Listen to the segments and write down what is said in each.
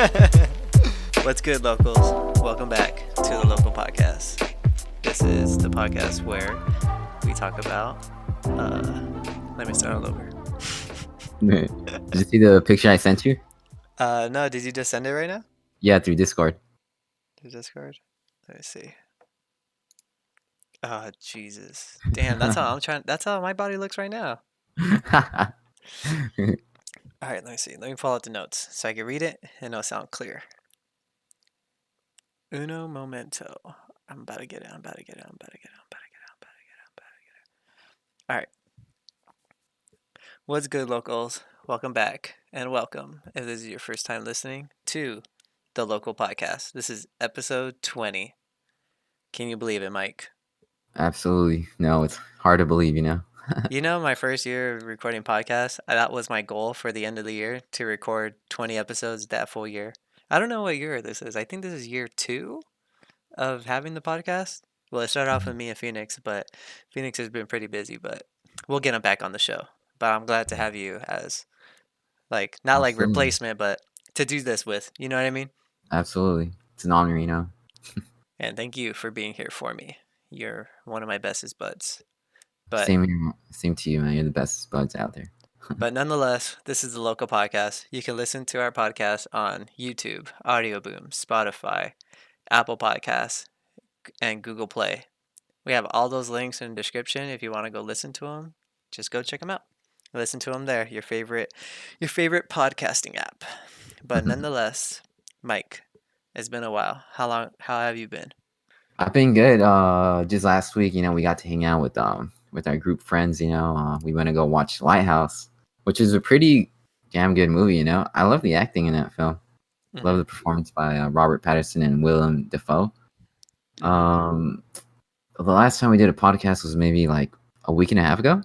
What's good, locals? Welcome back to the Local Podcast. This is the podcast where we talk about. Let me start all over. Did you see the picture I sent you? No, did you just send it right now? Yeah, through Discord. To Discord? Let me see. Oh, Jesus. Damn, that's how I'm trying. That's how my body looks right now. All right, let me see. Let me pull out the notes so I can read it and it'll sound clear. Uno momento. I'm about to get it. I'm about to get it. I'm about to get it. I'm about to get it. I'm about to get it. I'm about to get it. All right. What's good, locals? Welcome back and welcome if this is your first time listening to the Local Podcast. This is episode 20. Can you believe it, Mike? Absolutely. No, it's hard to believe, You know, my first year of recording podcasts, that was my goal for the end of the year to record 20 episodes that full year. I don't know what year this is. I think this is year 2 of having the podcast. Well, it started off with me and Phoenix, but Phoenix has been pretty busy, but we'll get him back on the show. But I'm glad to have you as not like Absolutely. replacement, but to do this with. You know what I mean? Absolutely. It's an honor. And thank you for being here for me. You're one of my bestest buds. But Same here. Same to you, man. You're the best buds out there. but nonetheless, this is the Local Podcast. You can listen to our podcast on YouTube, Audio Boom, Spotify, Apple Podcasts, and Google Play. We have all those links in the description if you want to go listen to them. Just go check them out. Listen to them there. Your favorite podcasting app. But nonetheless, Mike, it's been a while. How have you been? I've been good. Just last week, we got to hang out with our group friends. We went to go watch Lighthouse, which is a pretty damn good movie. I love the acting in that film. Love Mhm. the performance by Robert Pattinson and Willem Dafoe. Mhm. Um, the last time we did a podcast was maybe like a week and a half ago,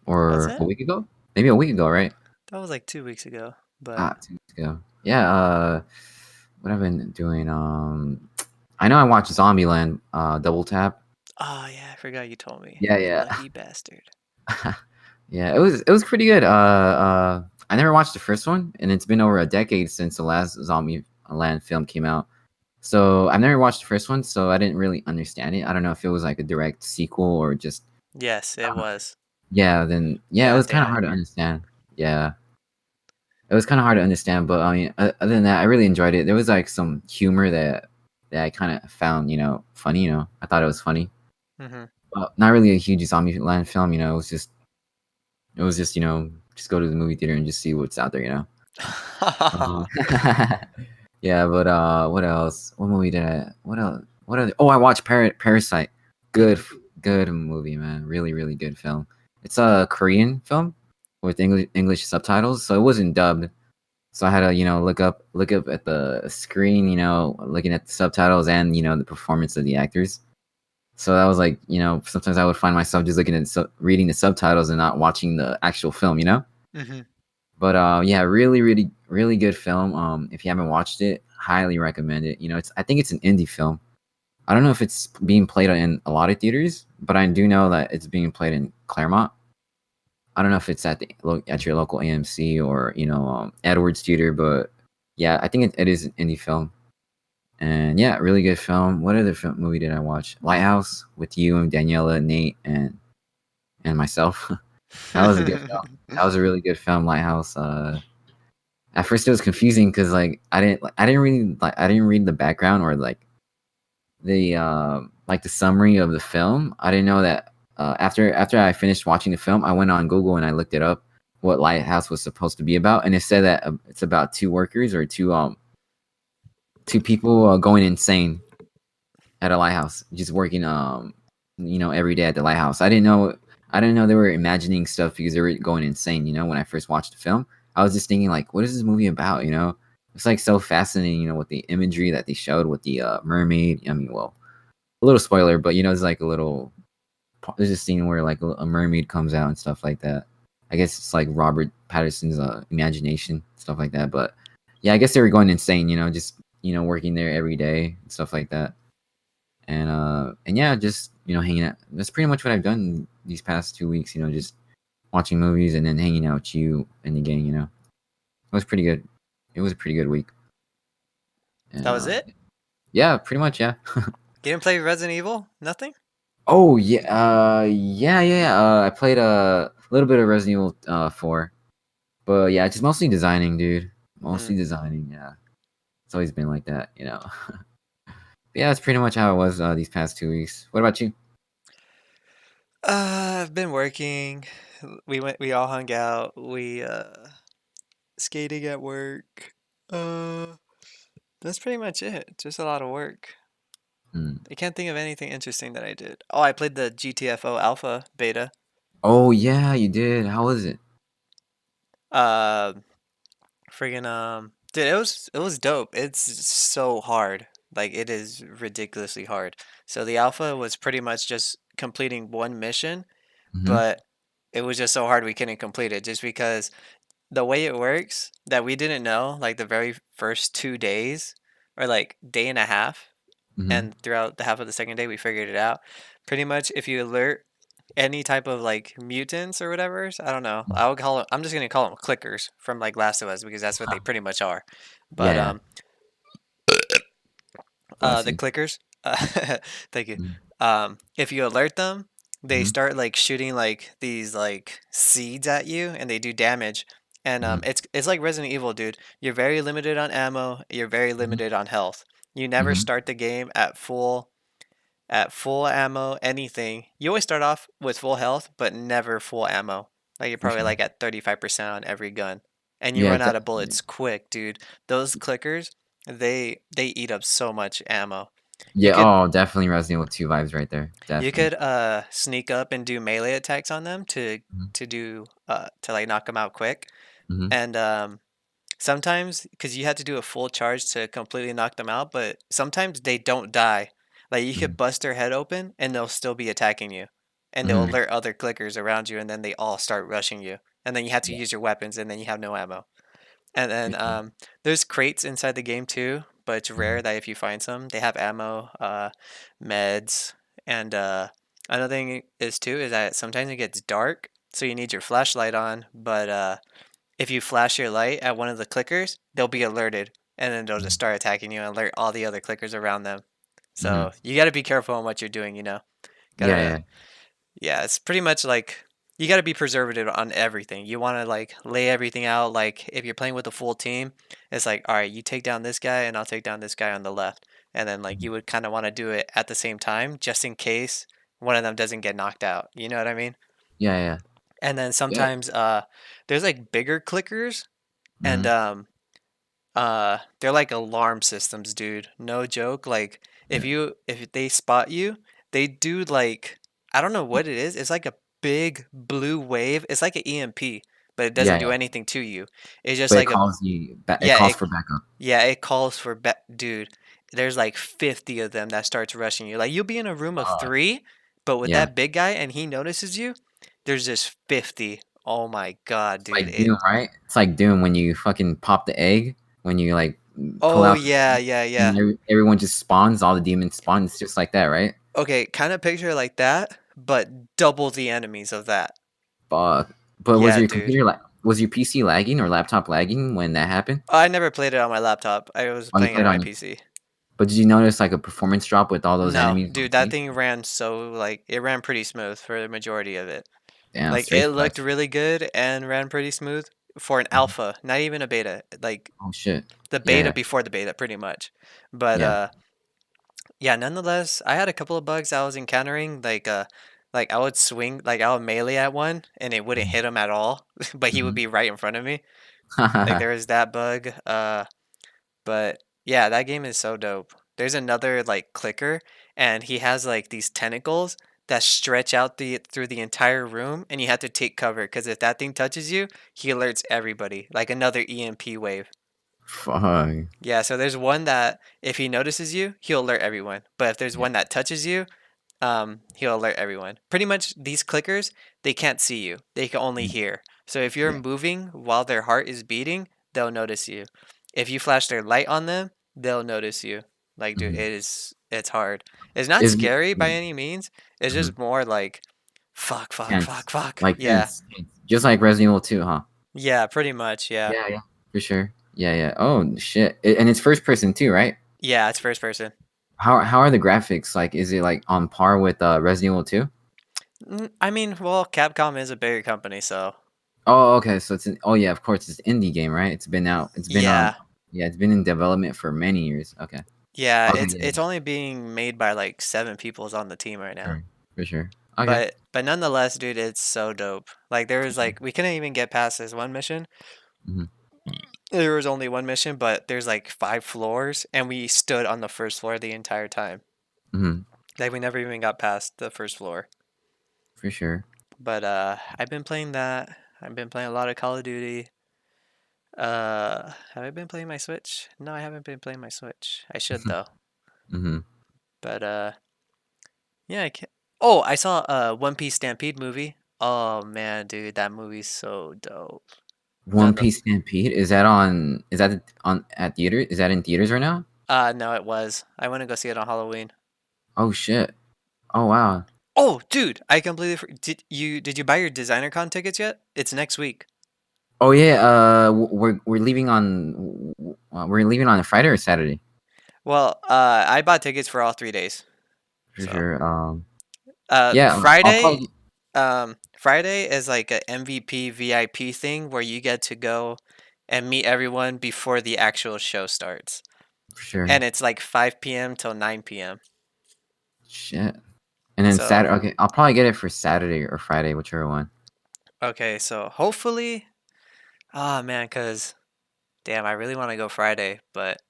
Was or a it? week ago, maybe a week ago, right? That was like 2 weeks ago. But 2 weeks ago. Yeah. What I've been doing. I know I watched Zombieland. Double tap. oh yeah, I forgot you told me. Yeah, You yeah, lucky bastard. yeah. It was pretty good. I never watched the first one, and it's been over a decade since the last Zombieland film came out. So I've never watched the first one, so I didn't really understand it. I don't know if it was like a direct sequel or just Yes, it was. yeah. Then yeah, it Yeah, was kind of damn. hard to understand. Yeah, it was kind of hard to understand, but I mean, other than that, I really enjoyed it. There was like some humor that I kind of found, funny. I thought it was funny. Mhm. Not really a huge Zombieland film. It was just just go to the movie theater and just see what's out there. Uh, yeah, but what else? What movie did I? What else? What other? Oh, I watched Parasite. Good, Mhm. good movie, man. Really, really good film. It's a Korean film with English subtitles, so it wasn't dubbed. So I had to, look up at the screen, looking at the subtitles and the performance of the actors. So that was like, sometimes I would find myself just looking at reading the subtitles and not watching the actual film. Mhm. But yeah, really, really, really good film. If you haven't watched it, highly recommend it. I think it's an indie film. I don't know if it's being played in a lot of theaters, but I do know that it's being played in Claremont. I don't know if it's at your local AMC or Edwards Theater, but yeah, I think it is an indie film. And yeah, really good film. What other movie did I watch? Lighthouse with you and Daniela, Nate, and myself. That was a good film. That was a really good film, Lighthouse. At first it was confusing because I didn't read the background or like the summary of the film. I didn't know that after I finished watching the film, I went on Google and I looked it up what Lighthouse was supposed to be about, and it said that it's about two workers or two people going insane at a lighthouse, just working every day at the lighthouse. I didn't know they were imagining stuff because they were going insane. When I first watched the film, I was just thinking like, what is this movie about? It's like so fascinating. With the imagery that they showed with the mermaid. I mean, well, a little spoiler, but there's like there's a scene where like a mermaid comes out and stuff like that. I guess it's like Robert Patterson's imagination, stuff like that. But yeah, I guess they were going insane. Just working there every day and stuff like that. And yeah, just hanging out. That's pretty much what I've done these past 2 weeks. Just watching movies and then hanging out with you and the gang. It was pretty good. It was a pretty good week. That And was it? yeah, pretty much, yeah. You didn't play Resident Evil? Nothing? Oh yeah, yeah. I played a little bit of Resident Evil 4, but yeah, just mostly designing, dude. Hmm. Mostly designing. Yeah, it's always been like that, you know. Yeah, that's pretty much how it was these past 2 weeks. What about you? I've been working. We all hung out. We skating at work. Uh, that's pretty much it. Just a lot of work. Hmm. I can't think of anything interesting that I did. Oh, I played the GTFO Alpha beta. Oh yeah, you did. How was it? Uh, Friggin' dude, it was dope. It's so hard. Like it is ridiculously hard. So the alpha was pretty much just completing one mission, Mm-hmm. but it was just so hard we couldn't complete it just because the way it works that we didn't know like the very first 2 days or like day and a half, Mm-hmm. and throughout the half of the second day we figured it out. Pretty much if you alert any type of like mutants or whatever, I don't know. I'm just gonna call them clickers from like Last of Us because that's what they pretty much are. Yeah, But yeah. Bless the you. clickers, thank you. Mm-hmm. If you alert them, they Mm-hmm. start like shooting like these like seeds at you, and they do damage. And Mm-hmm. it's like Resident Evil, dude. You're very limited on ammo. You're very limited on health. You never Mm-hmm. start the game at full ammo, anything. You always start off with full health, but never full ammo. Like you're For probably sure. like at 35% on every gun. And you Yeah, run it's out of definitely. bullets quick, dude. Those clickers, they eat up so much ammo. You Yeah. could Oh, definitely Resident Evil 2 vibes right there. you Definitely. could sneak up and do melee attacks on them Mm-hmm. to like knock them out quick. Mm-hmm. And sometimes, because you had to do a full charge to completely knock them out, but sometimes they don't die. Like you Mm-hmm. could bust their head open and they'll still be attacking you. And they'll Mm-hmm. alert other clickers around you, and then they all start rushing you. And then you have to Yeah, use your weapons, and then you have no ammo. And for then sure. there's crates inside the game too, but it's Mm-hmm. rare that if you find some, they have ammo, meds, and another thing is too is that sometimes it gets dark, so you need your flashlight on. But if you flash your light at one of the clickers, they'll be alerted, and then they'll just start attacking you and alert all the other clickers around them. Mm-hmm. So you got to be careful on what you're doing. Yeah, Gotta yeah. Yeah, it's pretty much like you got to be preservative on everything. You want to like lay everything out. Like if you're playing with a full team, it's like, all right, you take down this guy and I'll take down this guy on the left. And then like Mhm. you would kind of want to do it at the same time just in case one of them doesn't get knocked out. You know what I mean? Yeah, yeah. And then Yeah. sometimes there's like bigger clickers, and Mhm. they're like alarm systems, dude. No joke. Like Yeah. if they spot you, they do like I don't know what it is. It's like a big blue wave. It's like an EMP, but it Yeah, doesn't do yeah. anything to you. It's just But it like a calls you ba it yeah, calls for backup. it calls for dude. There's like 50 of them that starts rushing you. Like you'll be in a room of Fuck. 3, but with Yeah. that big guy and he notices you, there's just 50. Oh my God, It's dude. like Doom, right? It's like Doom when you fucking pop the egg, when you, like, pull Oh out the yeah, thing, yeah, and yeah. everyone just spawns, all the demons spawn, it's just like that, right? Okay, kind of picture like that, but double the enemies of that. Fuck. But Yeah, dude. was your PC lagging or laptop lagging when that happened? I never played it on my laptop. I was Oh, you playing it played on on my your PC. but did you notice, like, a performance drop with all those No, enemies on dude, that screen? thing ran so like it ran pretty smooth for the majority of it. Damn, Like straight it looked flex. really good and ran pretty smooth for an Mhm. alpha, not even a beta. Like Oh, shit. the Yeah, beta yeah. before the beta pretty much. But Yeah. yeah, nonetheless, I had a couple of bugs I was encountering like I would swing like I would melee at one and it wouldn't Mhm. hit him at all, but he would Mhm. be right in front of me. Like there is that bug. But yeah, that game is so dope. There's another like clicker, and he has like these tentacles that stretch out the through the entire room, and you have to take cover because if that thing touches you, he alerts everybody, like another EMP wave. Fuck. Yeah, so there's one that if he notices you, he'll alert everyone. But if there's Yeah. one that touches you, he'll alert everyone. Pretty much these clickers, they can't see you. They can only Mhm. hear. So if you're Yeah. moving while their heart is beating, they'll notice you. If you flash their light on them, they'll notice you. Like, dude, Mhm. it's hard. It's not Is it scary by yeah. any means. It's Mhm. just more like fuck, fuck, Tense. fuck, fuck. Like, Yeah. tense. Just like Resident Evil 2, huh? Yeah, pretty much, yeah. Yeah, yeah. For sure. Yeah, yeah. Oh, shit. And it's first person too, right? Yeah, it's first person. How are the graphics? Like, is it like on par with Resident Evil 2? I mean, well, Capcom is a bigger company, so Oh, okay. So it's oh yeah, of course it's an indie game, right? It's been out. It's been on. yeah, Yeah, it's been in development for many years. Okay. yeah. Okay. It's Yeah. only being made by like 7 people on the team right now. Sure. For sure. Okay. But nonetheless, dude, it's so dope. Like there was Mhm. like we couldn't even get past this one mission. Mhm. There was only one mission, but there's like 5 floors, and we stood on the first floor the entire time. Mhm. Like we never even got past the first floor. For sure. But I've been playing that. I've been playing a lot of Call of Duty. Have I been playing my Switch? No, I haven't been playing my Switch. I should though. Mhm. But yeah, I can. Oh, I saw a One Piece Stampede movie. Oh man, dude, that movie's so dope. One None the Piece Stampede, is that on? Is that on at theater? Is that in theaters right now? no, it was. I went to go see it on Halloween. Oh shit. Oh wow. Oh, dude, I completely did you buy your designer con tickets yet? It's next week. Oh yeah. We're leaving on. We're leaving on a Friday or Saturday. Well, I bought tickets for all 3 days. For So, sure. Yeah. I'll Friday, probably Friday is like a MVP VIP thing where you get to go and meet everyone before the actual show starts, for sure. and it's like 5 p.m. till 9 p.m. Shit. And then So, Saturday. Okay, I'll probably get it for Saturday or Friday, whichever one. okay, so hopefully, oh man, cause damn, I really want to go Friday, but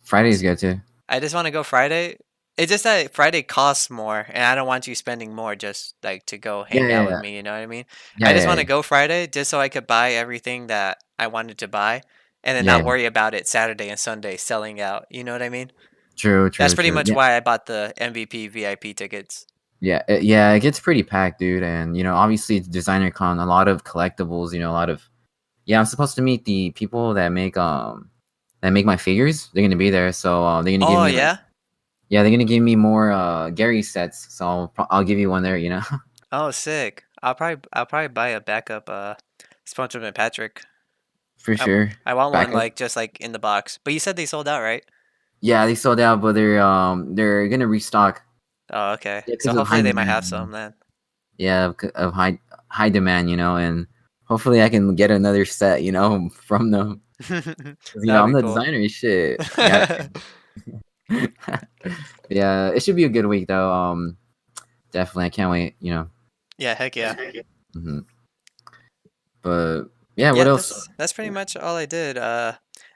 Friday's good too. I just want to go Friday. It's just that Friday costs more, and I don't want you spending more just like to go Yeah, hang yeah, out with yeah, me. You know what I mean? yeah, I just yeah, want to yeah. go Friday just so I could buy everything that I wanted to buy, and then Yeah, not yeah. worry about it Saturday and Sunday selling out. You know what I mean? True, That's true, pretty true. much Yeah, why I bought the MVP VIP tickets. yeah. It gets pretty packed, dude. And obviously, it's designer con. A lot of collectibles. A lot of yeah. I'm supposed to meet the people that make my figures. They're gonna be there, so they're gonna give Oh me like yeah. yeah, they're gonna give me more Gary sets. So I'll give you one there. Oh sick. I'll probably buy a backup SpongeBob Patrick. For I sure. I want one Backup. like just like in the box. But you said they sold out, right? Yeah, they sold out, but they're gonna restock. Oh okay. Yeah, So because of hopefully high they might have demand. some then. Yeah, of high demand, and hopefully I can get another set, from them. 'Cause, That'd I'm be the cool. designer. Shit. Yeah. Yeah, it should be a good week though. Definitely, I can't wait. Yeah, heck yeah. Mhm. But yeah, what Yeah, else? that's pretty much all I did.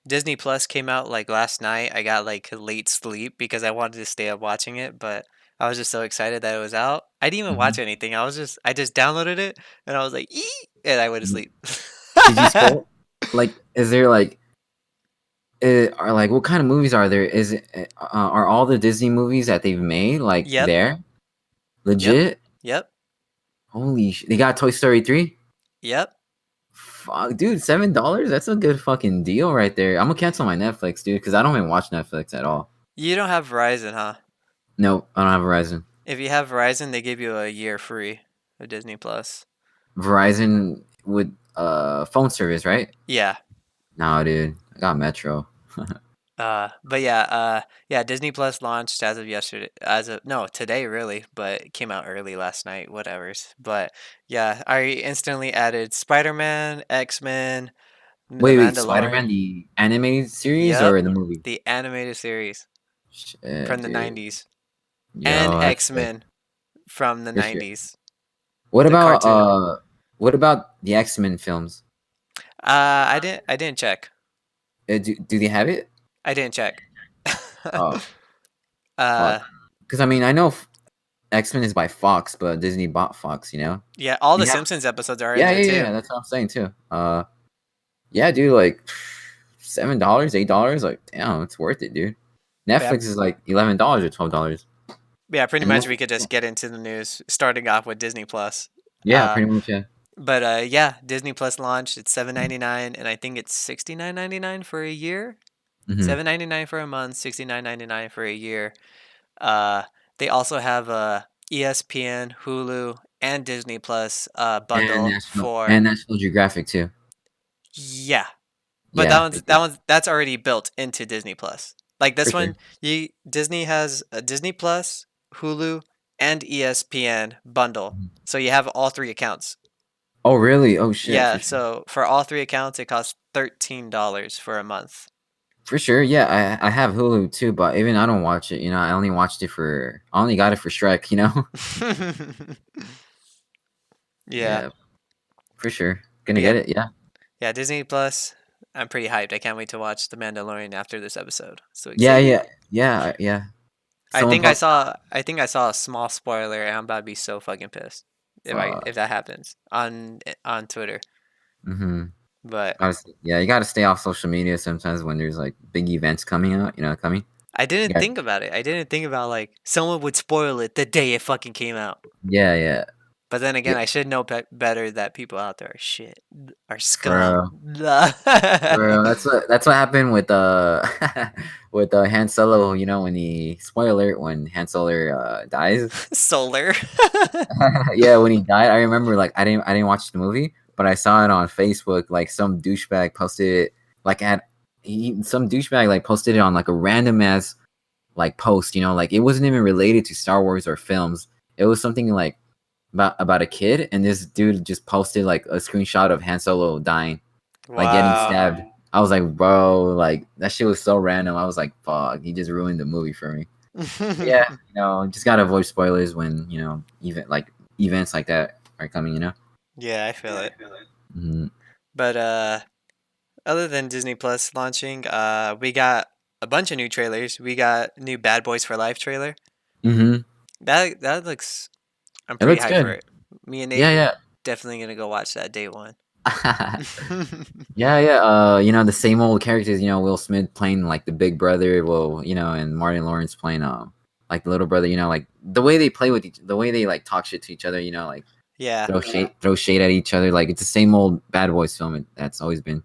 Disney Plus came out like last night. I got like late sleep because I wanted to stay up watching it, but I was just so excited that it was out. I didn't even watch Mhm. anything. I just downloaded it and I was like, "Ee!" and I went to Mhm. sleep. Did you scroll? Like, is there like, are like, what kind of movies are there? Are all the Disney movies that they've made like Yep. there? Yep. Legit? Yep. Holy they got Toy Story 3? Yep. Fuck, dude, $7? That's a good fucking deal right there. I'm gonna cancel my Netflix, dude, because I don't even watch Netflix at all. You don't have Verizon, huh? Nope, I don't have Verizon. If you have Verizon, they give you a year free of Disney Plus. Verizon with phone service, right? Yeah. No, dude, I got Metro. But yeah, yeah, Disney Plus launched as of yesterday, as of no, today really, but it came out early last night, whatever's. But yeah, I instantly added Spider-Man, X-Men, The Wait, Spider-Man, Mandalorian. the animated series Yep, or the movie? the animated series Shit, from the dude. 90s, and Yo, that's sick. X-Men from the For sure. 90s, What the about cartoon. the X-Men films? I didn't check. Do they have it? I didn't check. Oh, uh, fuck. Because I mean, I know X-Men is by Fox, but Disney bought Fox, yeah, all the They have Simpsons episodes are in yeah, there yeah, yeah, too. yeah. That's what I'm saying too. Yeah, dude, like $7, $8, like damn, it's worth it, dude. Yeah, Netflix is like $11 or $12, yeah, pretty and much most we could just get into the news, starting off with Disney Plus. yeah, Uh, pretty much yeah. but yeah, Disney Plus launched. It's 7.99, and I think it's 69.99 for a year. Mm-hmm. 7.99 for a month, 69.99 for a year. Uh, they also have a ESPN, Hulu, and Disney Plus And bundle for National Geographic too. yeah, but Yeah, that's already built into Disney Plus. Like For this sure. one, you Disney has a Disney Plus, Hulu, and ESPN bundle. Mhm. So you have all three accounts. Oh, really? Oh, shit. Yeah, For sure. so for all three accounts, it costs $13 for a month. For sure. Yeah, I have Hulu too, but even I don't watch it. I only watched it for. I only got it for Shrek. Yeah, Yeah, for sure. Gonna but yeah, get it. Yeah. yeah, Disney Plus. I'm pretty hyped. I can't wait to watch The Mandalorian after this episode. So Yeah, excited. yeah, yeah, yeah. Someone posted. I think I saw a small spoiler, and I'm about to be so fucking pissed if that happens on Twitter. Mm-hmm. But Yeah, you got to stay off social media sometimes when there's like big events coming out. Coming. I You didn't got. think about it. I didn't think about like someone would spoil it the day it fucking came out. Yeah, yeah, But then again, yeah. I should know better that people out there are shit, are scum. For that's what happened with with Han Solo. When he spoiler when Han Solo dies. Solar. Yeah, when he died, I remember like I didn't watch the movie, but I saw it on Facebook. Like some douchebag posted it, like some douchebag like posted it on like a random ass like post. Like it wasn't even related to Star Wars or films. It was something like about a kid, and this dude just posted like a screenshot of Han Solo dying, like getting Wow. stabbed. I was like, bro, like that shit was so random. I was like, fuck, he just ruined the movie for me. But yeah, just gotta avoid spoilers when even like events like that are coming. Yeah, I feel it. Mm-hmm. But other than Disney Plus launching, we got a bunch of new trailers. We got new Bad Boys for Life trailer. Mm-hmm. That looks. I'm It pretty looks hyped for good. it. Me and Nate Yeah, definitely gonna go watch that day one. yeah. Yeah, yeah. The same old characters. Will Smith playing like the big brother. Well, and Martin Lawrence playing like the little brother. Like the way they play with the way they like talk shit to each other. Like Yeah, throw shade at each other. Like it's the same old Bad Boys film. That's always been.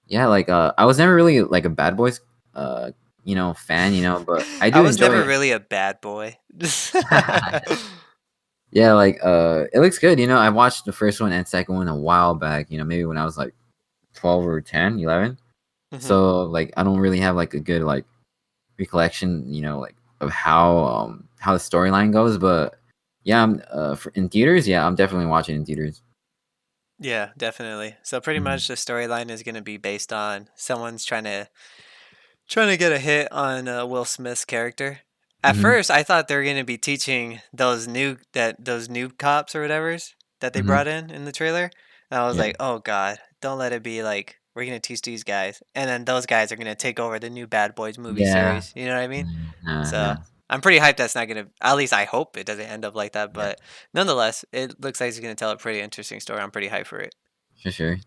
Yeah, like I was never really like a Bad Boys fan. But I I do was enjoy never it. really a bad boy. Yeah, like it looks good. I watched the first one and second one a while back. Maybe when I was like 12 or 10, 11. Hmm. So like I don't really have like a good like recollection, like of how the storyline goes. But yeah, in theaters. Yeah, I'm definitely watching in theaters. Yeah, definitely. So pretty Mhm. much the storyline is gonna be based on someone's trying to get a hit on Will Smith's character. At Mhm. first, I thought they were gonna be teaching those new cops or whatever's that they Mhm. brought in the trailer, and I was Yeah. like, oh god, don't let it be like we're gonna teach these guys, and then those guys are gonna take over the new Bad Boys movie Yeah. series. You know what I mean? So No. I'm pretty hyped. That's not gonna. At least I hope it doesn't end up like that. Yeah. But nonetheless, it looks like it's gonna tell a pretty interesting story. I'm pretty hyped for it. For sure.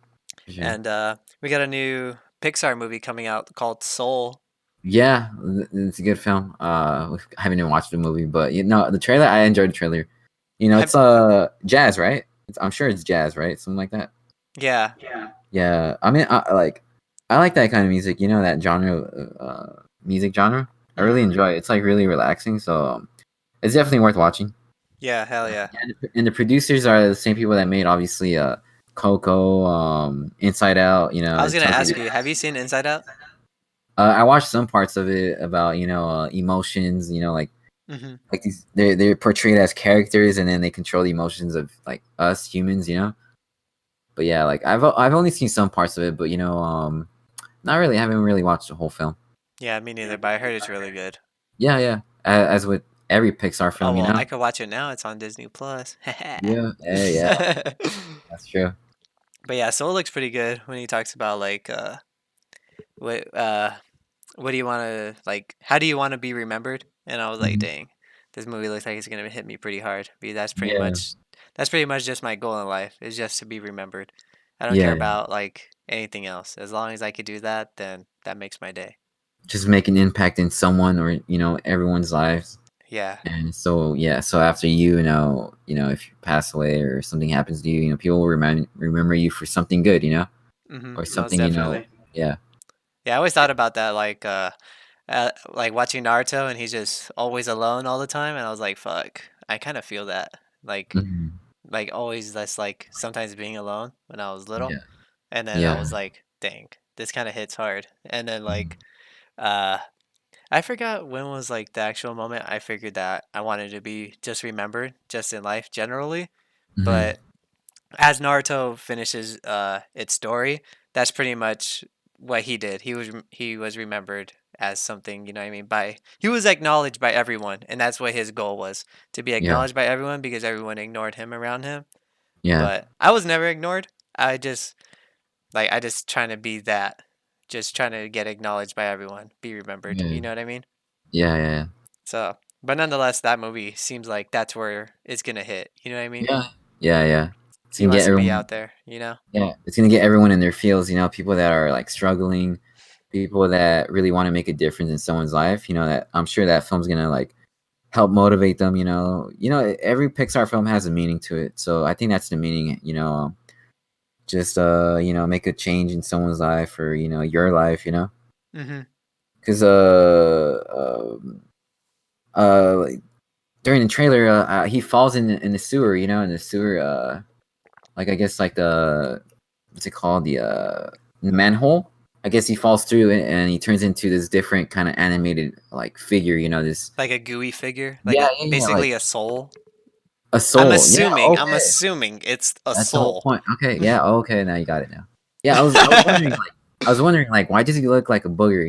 For sure. And we got a new Pixar movie coming out called Soul. Yeah, it's a good film. I haven't even watched the movie, but the trailer. I enjoyed the trailer. Have It's jazz, right? I'm sure it's jazz, right? Something like that. Yeah. Yeah, I mean, I like that kind of music. That genre, music genre. I really Hmm. enjoy it. It's like really relaxing. So it's definitely worth watching. Yeah. Hell yeah. And the producers are the same people that made obviously Coco, Inside Out. I was gonna Tokyo. ask you, have you seen Inside Out? I watched some parts of it about emotions. Hmm. Like these they're portrayed as characters, and then they control the emotions of like us humans. But yeah, like I've only seen some parts of it, but not really. I haven't really watched the whole film. Yeah, me neither. But I heard it's really good. Yeah, yeah. As with every Pixar Oh film. well, I could watch it now. It's on Disney Plus. Yeah, yeah, that's true. But yeah, Soul looks pretty good when he talks about like what what do you want to like? How do you want to be remembered? And I was like, Mhm. dang, this movie looks like it's gonna hit me pretty hard. Because Yeah, that's pretty much just my goal in life is just to be remembered. I don't care yeah. about like anything else. As long as I could do that, then that makes my day. Just make an impact in someone or everyone's lives. Yeah. And so yeah, so after if you pass away or something happens to you, people will remember you for something good, Mm-hmm. or Most something, definitely. yeah. Yeah, I always thought about that, like watching Naruto and he's just always alone all the time, and I was like, fuck, I kind of feel that, like, Mhm. like always that's like sometimes being alone when I was little, Yeah, and then I yeah. was like, dang, this kind of hits hard, and then Mhm. uh, I forgot when was like the actual moment I figured that I wanted to be just remembered, just in life generally. Hmm. But as Naruto finishes its story, that's pretty much what he did. He was remembered as something, you know what I mean? He was acknowledged by everyone, and that's what his goal was, to be Yeah, acknowledged by everyone because everyone ignored him around him. yeah, But I was never ignored. I just trying to be that. Just trying to get acknowledged by everyone, be remembered. yeah, You know what I mean? yeah, yeah, So, but nonetheless, that movie seems like that's where it's gonna hit. You know what I mean? yeah, yeah, yeah. It's He gonna get wants to be everyone. out there. You know? Yeah, it's gonna get everyone in their fields. You know, people that are like struggling, people that really want to make a difference in someone's life. You know, that I'm sure that film's gonna like help motivate them. Every Pixar film has a meaning to it. So I think that's the meaning. Just make a change in someone's life or your life. Mhm. Because like, during the trailer, he falls in the sewer. In the sewer. Like I guess like the what's it called the manhole. I guess he falls through it and he turns into this different kind of animated like figure. This. Like a gooey figure, like Yeah, a yeah, yeah. Like basically a soul. a I'm soul. Yeah. assuming. I'm Okay. assuming it's a That's the whole soul. point. Okay. Yeah. Okay. Now you got it. Now. Yeah. I was wondering why does he look like a booger?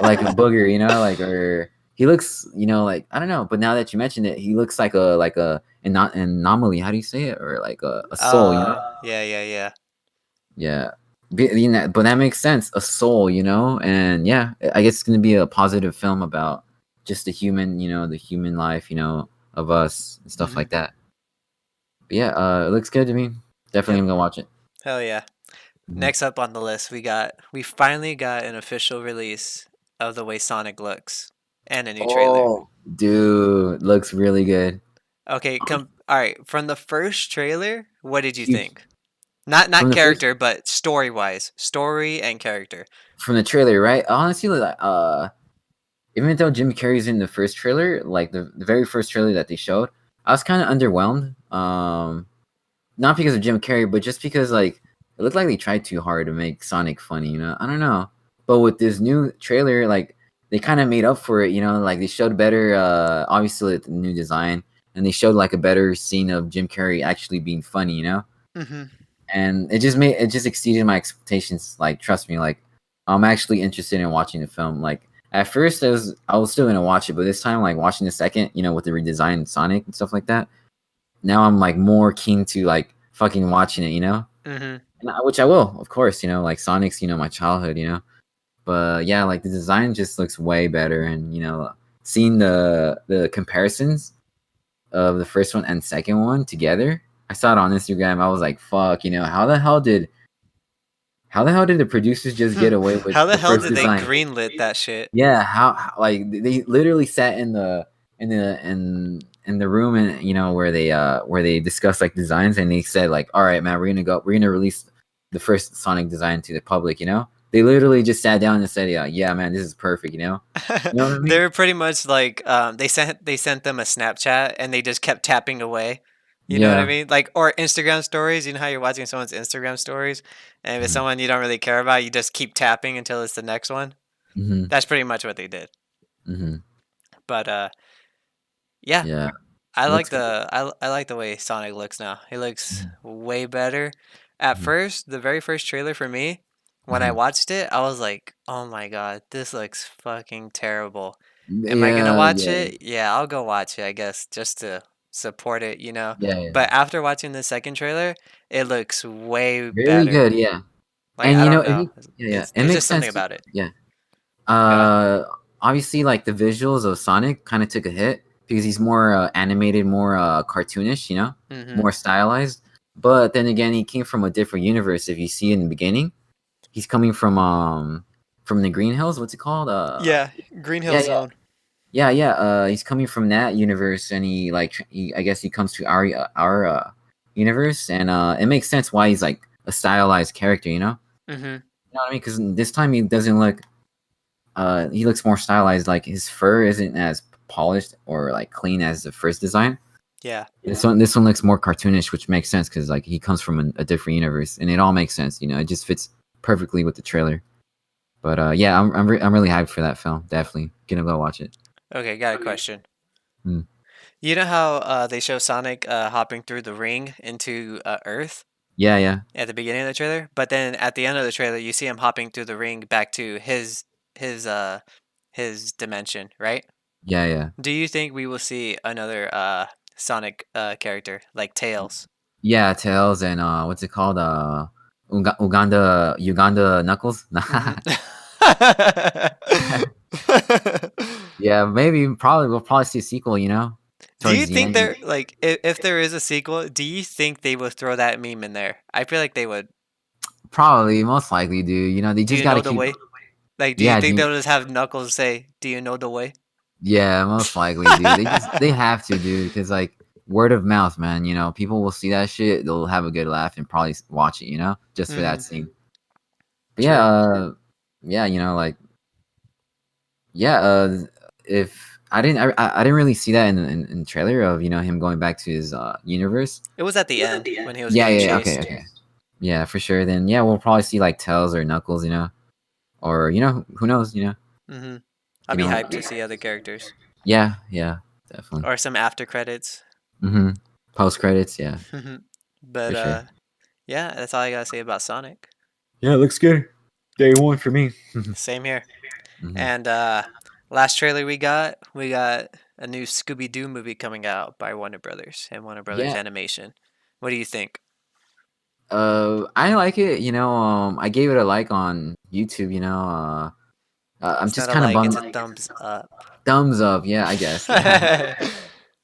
Like a booger. Like or he looks. Like I don't know. But now that you mentioned it, he looks like an anomaly. How do you say it? Or like a soul. Yeah, yeah, yeah. Yeah. But that makes sense. A soul, and yeah, I guess it's gonna be a positive film about just the human life, of us and stuff Mhm. like that. But yeah, it looks good to me. Definitely Yep. gonna watch it. Hell yeah. Mhm. Next up on the list, we finally got an official release of the way Sonic looks and a new trailer. Oh, dude, looks really good. Okay, all right, from the first trailer, what did you Huge think? Not from the first character, but story-wise. Story and character. from the trailer, right? Honestly, like, even though Jim Carrey's in the first trailer, like the very first trailer that they showed, I was kind of underwhelmed. Not because of Jim Carrey, but just because like it looked like they tried too hard to make Sonic funny. I don't know. But with this new trailer, like they kind of made up for it. Like they showed better, obviously the new design, and they showed like a better scene of Jim Carrey actually being funny. Mhm. And it just exceeded my expectations. Like trust me, like I'm actually interested in watching the film. Like at first I was still gonna watch it, but this time like watching the second, with the redesigned Sonic and stuff like that, now I'm like more keen to like fucking watching it. Mhm. Which I will, of course. Like Sonic's, my childhood. But yeah, like the design just looks way better, and seeing the comparisons of the first one and second one together, I saw it on Instagram. I was like, fuck, how the hell did the producers just get away with How the the hell first did they design? greenlit that shit? Yeah, like they literally sat in the room and where they discuss like designs, and they said like, all right, man, we're gonna release the first Sonic design to the public. They literally just sat down and said, yeah, man, this is perfect. You know what I They mean? were pretty much like they sent them a Snapchat and they just kept tapping away. You know what I Yeah. mean? Like or Instagram stories. You know how you're watching someone's Instagram stories, and if it's Hmm. someone you don't really care about, you just keep tapping until it's the next one. Hmm. That's pretty much what they did. Hmm. But yeah, Yeah. I like Looks good. I like the way Sonic looks now. He looks Mhm. way better. At Mhm. first, the very first trailer for me, when I Mhm. watched it, I was like, "Oh my god, this looks fucking terrible." Am I gonna Yeah, watch yeah, it? Yeah, I'll go watch it, I guess, just to support it. yeah, yeah. But after watching the second trailer, it looks way Really better. good, yeah. Like And I don't it know, yeah, yeah, it's it there's just makes something sense. about it. Yeah. Go ahead. Uh, Obviously, like the visuals of Sonic kind of took a hit because he's more animated, more cartoonish, Mhm. more stylized. But then again, he came from a different universe. If you see in the beginning, he's coming from the Green Hills. What's it called? Yeah, Green Hill Yeah, yeah, Zone. yeah, yeah. He's coming from that universe, and I guess he comes to our universe, and it makes sense why he's like a stylized character. Mhm. You know what I mean? Because this time he doesn't look he looks more stylized. Like his fur isn't as polished or like clean as the first design. Yeah. This one looks more cartoonish, which makes sense because like he comes from a different universe, and it all makes sense. It just fits perfectly with the trailer. But yeah, I'm really hyped for that film. Definitely gonna go watch it. Okay, got a question. Mm. You know how they show Sonic hopping through the ring into Earth Yeah, yeah, at the beginning of the trailer, but then at the end of the trailer, you see him hopping through the ring back to his uh his dimension, right? yeah, yeah. Do you think we will see another Sonic character like Tails? Yeah, Tails and what's it called? Uganda Knuckles. Hmm. Yeah, maybe probably we'll probably see a sequel. Do you Towards the think end. they're like if there is a sequel, do you think they will throw that meme in there? I feel like they would. Probably, most likely, dude. They Do just you gotta know the keep. way? Like, do you Yeah, think dude. they'll just have Knuckles say, "Do you know the way"? Yeah, most likely, dude. They have to, dude, because like word of mouth, man. People will see that shit. They'll have a good laugh and probably watch it. Just for that Hmm. scene. But yeah, True. yeah, like yeah, if I didn't really see that in trailer of him going back to his universe. It was at the end when he was Yeah, getting yeah, yeah, okay, chased. okay. Yeah, for sure. Then yeah, we'll probably see like Tails or Knuckles, or who knows, Hmm. I'll you be know. hyped to see other characters Yeah, yeah, definitely. or some after credits. Mm-hmm. Post credits, yeah, But for sure. yeah, that's all I gotta say about Sonic. Yeah, it looks good. Day one for me. Same here. Hmm. And last trailer we got a new Scooby Doo movie coming out by Warner Brothers and Warner Brothers Yeah, Animation. What do you think? I like it. I gave it a like on YouTube. I'm It's just not a kind of like, it's bummed. a thumbs up. Thumbs up, yeah, I guess.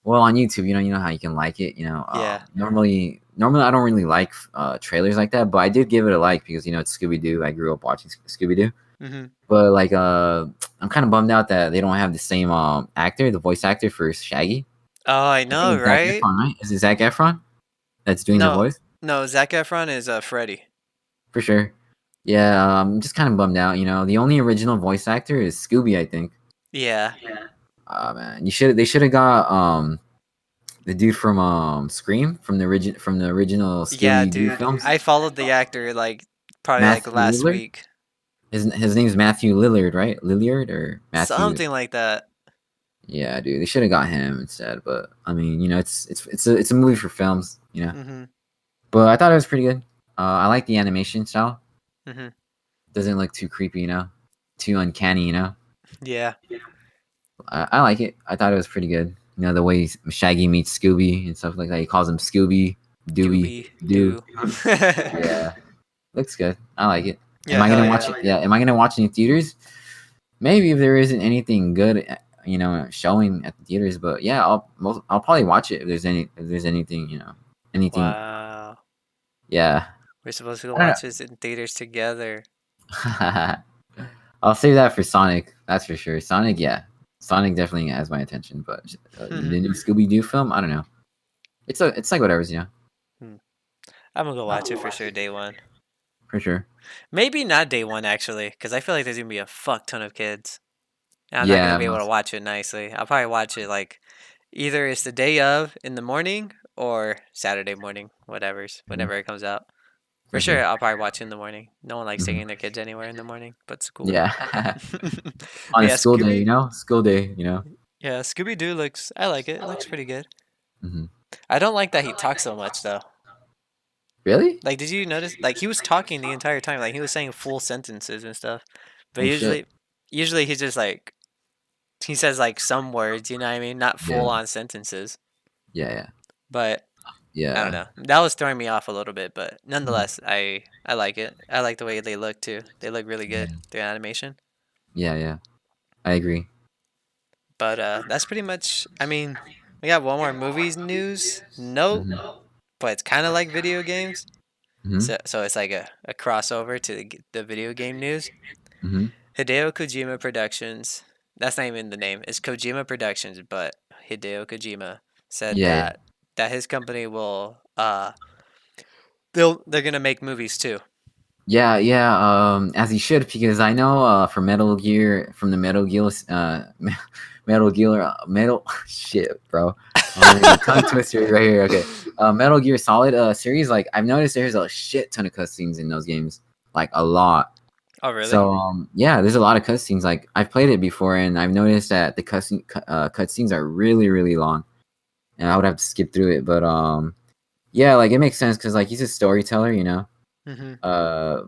Well, on YouTube, you know how you can like it. Yeah. Normally I don't really like trailers like that, but I did give it a like because it's Scooby Doo. I grew up watching Scooby Doo, Hmm. but like I'm kind of bummed out that they don't have the same actor, the voice actor for Shaggy. Oh, I I think know, it's Zac right? Efron, right? Is it Zac Efron that's doing the No, voice? no, Zac Efron is Freddy. For sure. Yeah, I'm just kind of bummed out. The only original voice actor is Scooby, I think. Yeah. Ah man, they should have got the dude from Scream from the original Yeah, Scooby Doo dude. films, I followed the actor like probably like Matthew last Lillard. week. His name's Matthew Lillard, right? Lillard or Matthew? Something like that. Yeah, dude, they should have got him instead. But I mean, it's a movie for films. Hmm. But I thought it was pretty good. I like the animation style. Hmm. Doesn't look too creepy, too uncanny. Yeah. I like it. I thought it was pretty good. The way Shaggy meets Scooby and stuff like that. He calls him Scooby, Dooby, Dooby Doo. Doo. Yeah, looks good. I like it. Am Yeah, I hell gonna watch yeah. it? Yeah. Am I gonna watch it in theaters? Maybe if there isn't anything good, showing at the theaters. But yeah, I'll probably watch it if there's anything, anything. Wow. Yeah. We're supposed to go I don't watch this in theaters together. know. I'll save that for Sonic. That's for sure. Sonic, yeah. Sonic definitely has my attention, but the Hmm. new Scooby Doo film, I don't know. It's like whatever's. I'm gonna go watch it for sure day one. For sure. Maybe not day one actually, because I feel like there's gonna be a fuck ton of kids. And I'm not gonna Yeah, be able to watch it nicely. I'll probably watch it like either it's the day of in the morning or Saturday morning, mhm, whenever it comes out. For for sure, sure. I'll probably watch it in the morning. No one likes Mhm. taking their kids anywhere in the morning, but it's cool. Yeah. But On a yeah, school day, school day. Yeah, Scooby Doo looks. I like it. It looks pretty good. Hmm. I don't like that he talks so much though. Really? Like, did you notice? Like, he was talking the entire time. Like, he was saying full sentences and stuff. But Oh shit. usually he's just like he says like some words. You know what I mean? Not Yeah. full on sentences. Yeah. Yeah. But I don't Yeah. know. That was throwing me off a little bit. But Mhm. nonetheless, I like it. I like the way they look too. They look really Yeah. good. The animation. Yeah. Yeah. I agree. But that's pretty much. I mean, we got one more movies news. Nope. Hmm. But it's kind of like video games. Hmm. So it's like a crossover to the video game news. Hmm. Hideo Kojima Productions. That's not even the name. It's Kojima Productions, but Hideo Kojima said Yeah. Yeah. that his company will they're gonna make movies too. Yeah, yeah, as he should, because I know for Metal Gear, from the Metal Gear, Metal Gear, Metal, shit, bro. Tongue twister right here. Okay, Metal Gear Solid series. Like I've noticed there's a shit ton of cutscenes in those games, like a lot. Oh, really? So yeah, there's a lot of cutscenes. Like I've played it before, and I've noticed that the cutscenes are really really long, and I would have to skip through it. But yeah, like it makes sense because like he's a storyteller, you know. Mhm. Uh,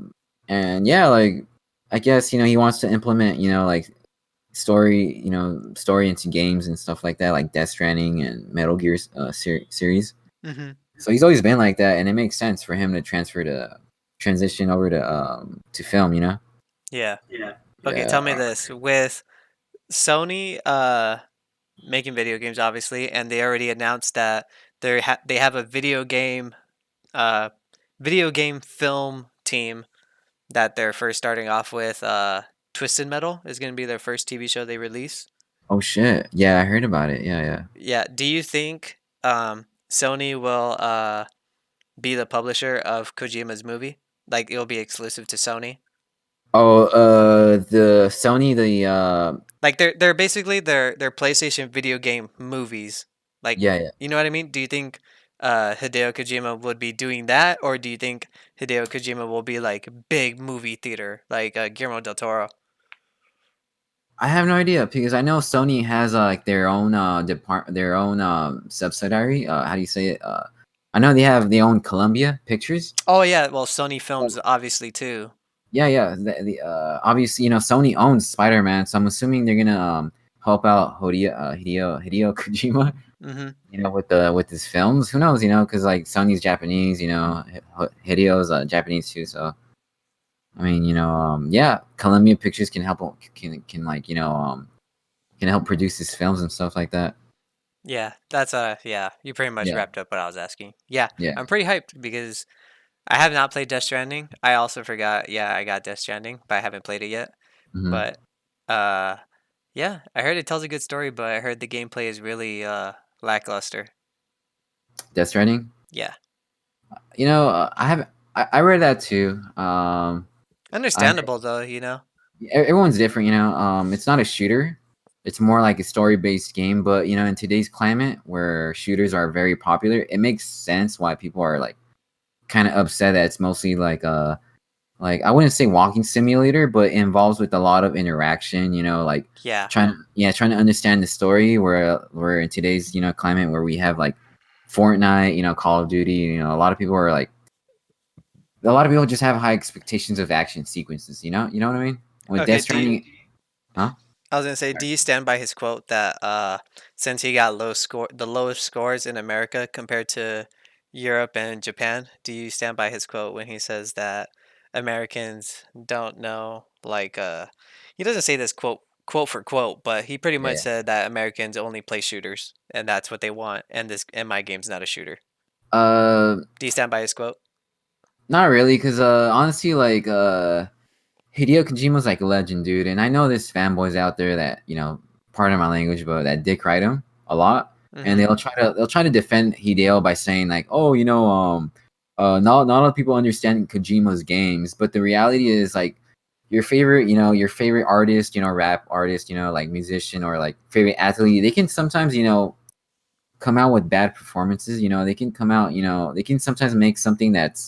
and yeah, like I guess he wants to implement like story into games and stuff like that, like Death Stranding and Metal Gear series. Mhm. So he's always been like that, and it makes sense for him to transition over to film. Yeah. Okay, Yeah. tell me this. With Sony making video games obviously, and they already announced that they have a uh video game film team that they're first starting off with. Twisted Metal is going to be their first TV show they release. Oh shit. Yeah, I heard about it. Yeah, yeah. Yeah, do you think Sony will be the publisher of Kojima's movie? Like it'll be exclusive to Sony? Oh, the Sony, Like they're basically their PlayStation video game movies. Like, yeah, yeah. you know what I mean? Do you think Hideo Kojima would be doing that, or do you think Hideo Kojima will be like big movie theater like Guillermo del Toro? I have no idea because I know Sony has like their own their own subsidiary. How do you say it? I know they have their own Columbia Pictures. Oh yeah, well Sony Films obviously too. Yeah, yeah. Obviously, Sony owns Spider-Man, so I'm assuming they're gonna help out Hideo Kojima, Mm-hmm. with his films. Who knows, because like Sony's Japanese, Hideo's Japanese too. So I mean, yeah, Columbia Pictures can like can help produce his films and stuff like that. Yeah, that's yeah, you pretty much Yeah, wrapped up what I was asking. Yeah, yeah. I'm pretty hyped because I have not played Death Stranding. I also forgot, yeah, I got Death Stranding, but I haven't played it yet. Hmm. But uh yeah, I heard it tells a good story, but I heard the gameplay is really lackluster. Death Stranding. Yeah. I have I read that too. I Understandable though, you know. Everyone's different, it's not a shooter. It's more like a story-based game, but in today's climate where shooters are very popular, it makes sense why people are like kind of upset that it's mostly like I wouldn't say walking simulator, but it involves with a lot of interaction, like Yeah. trying to understand the story where in today's, climate where we have like Fortnite, Call of Duty, a lot of people just have high expectations of action sequences, you know what I mean? With Okay, Death Stranding, huh? I was gonna say, do you stand by his quote that since he got the lowest scores in America compared to Europe and Japan, do you stand by his quote when he says that Americans don't know he doesn't say this quote for quote, but he pretty much Yeah. said that Americans only play shooters and that's what they want, and my game's not a shooter. Uh, Do you stand by his quote? Not really, because honestly, like Hideo Kojima's like a legend, dude, and I know there's fanboys out there that pardon my language, but that dick ride him a lot, and Mm-hmm. they'll try to defend Hideo by saying like, oh, not a lot of people understand Kojima's games, but the reality is like your favorite artist, rap artist, like musician or like favorite athlete, they can sometimes come out with bad performances. They can come out, they can sometimes make something that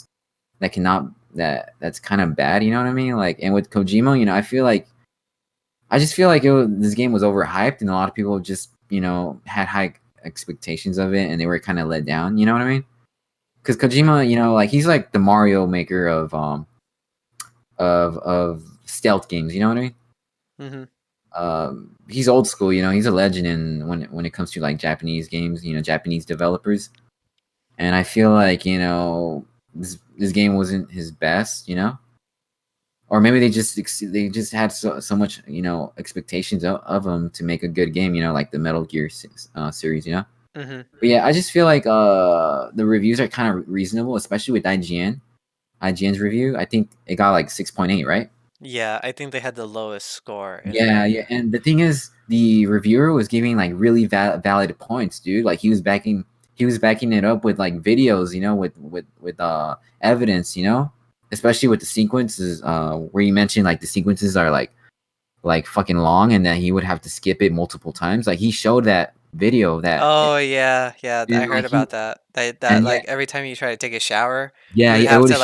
cannot that's kind of bad. You know what I mean? Like, and with Kojima, I just feel like this game was overhyped, and a lot of people just had high expectations of it, and they were kind of let down. You know what I mean? Because Kojima, like he's like the Mario maker of stealth games. You know what I mean? Mm-hmm. He's old school. He's a legend in when it comes to like Japanese games. Japanese developers, and I feel like this game wasn't his best. Or maybe they just had so much expectations of him to make a good game. Like the Metal Gear series. Mm-hmm. But yeah, I just feel like the reviews are kind of reasonable, especially with IGN's review. I think it got like 6.8, right? Yeah, I think they had the lowest score in Yeah, yeah. America. And the thing is, the reviewer was giving like really valid points, dude. Like he was backing it up with like videos, with evidence, especially with the sequences, where you mentioned like the sequences are like fucking long, and that he would have to skip it multiple times. Like he showed that video that Oh yeah, yeah, I and heard like about that. That and yeah, like every time you try to take a shower, yeah, you would it have would to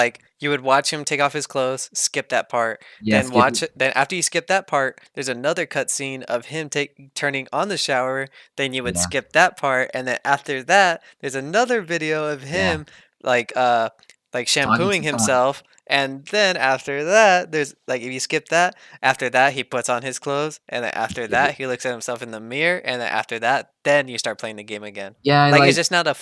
you would watch him take off his clothes, skip that part, Yeah, then skip. watch it. Then after you skip that part, there's another cutscene of him turning on the shower. Then you would Yeah, skip that part, and then after that, there's another video of yeah. him like uh like Talking shampooing to someone. himself. And then after that, there's like if you skip that, after that he puts on his clothes, and then after Yeah, that he looks at himself in the mirror, and then after that, then you start playing the game again. yeah, Like it's like just not a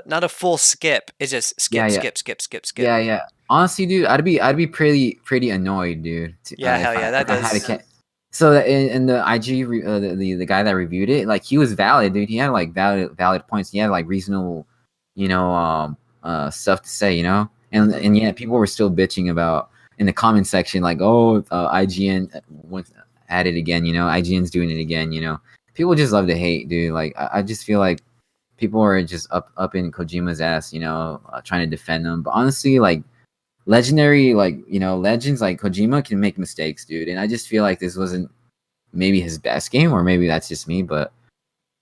not a full skip. It's just yeah, skip, yeah, skip, skip, skip, skip. yeah, yeah. Honestly, dude, I'd be pretty annoyed, dude, Yeah, hell yeah, that if I had a does. cat. So in the IG the guy that reviewed it, like he was valid, dude. He had like valid points. He had like reasonable, you know, stuff to say, you know. Mhm. And yeah, people were still bitching about in the comment section, like, oh, IGN went at it again, you know. IGN's doing it again, you know. People just love to hate, dude. Like I just feel like people are just up in Kojima's ass, you know, trying to defend him. But honestly, like legendary, like you know, legends like Kojima can make mistakes, dude. And I just feel like this wasn't maybe his best game, or maybe that's just me. But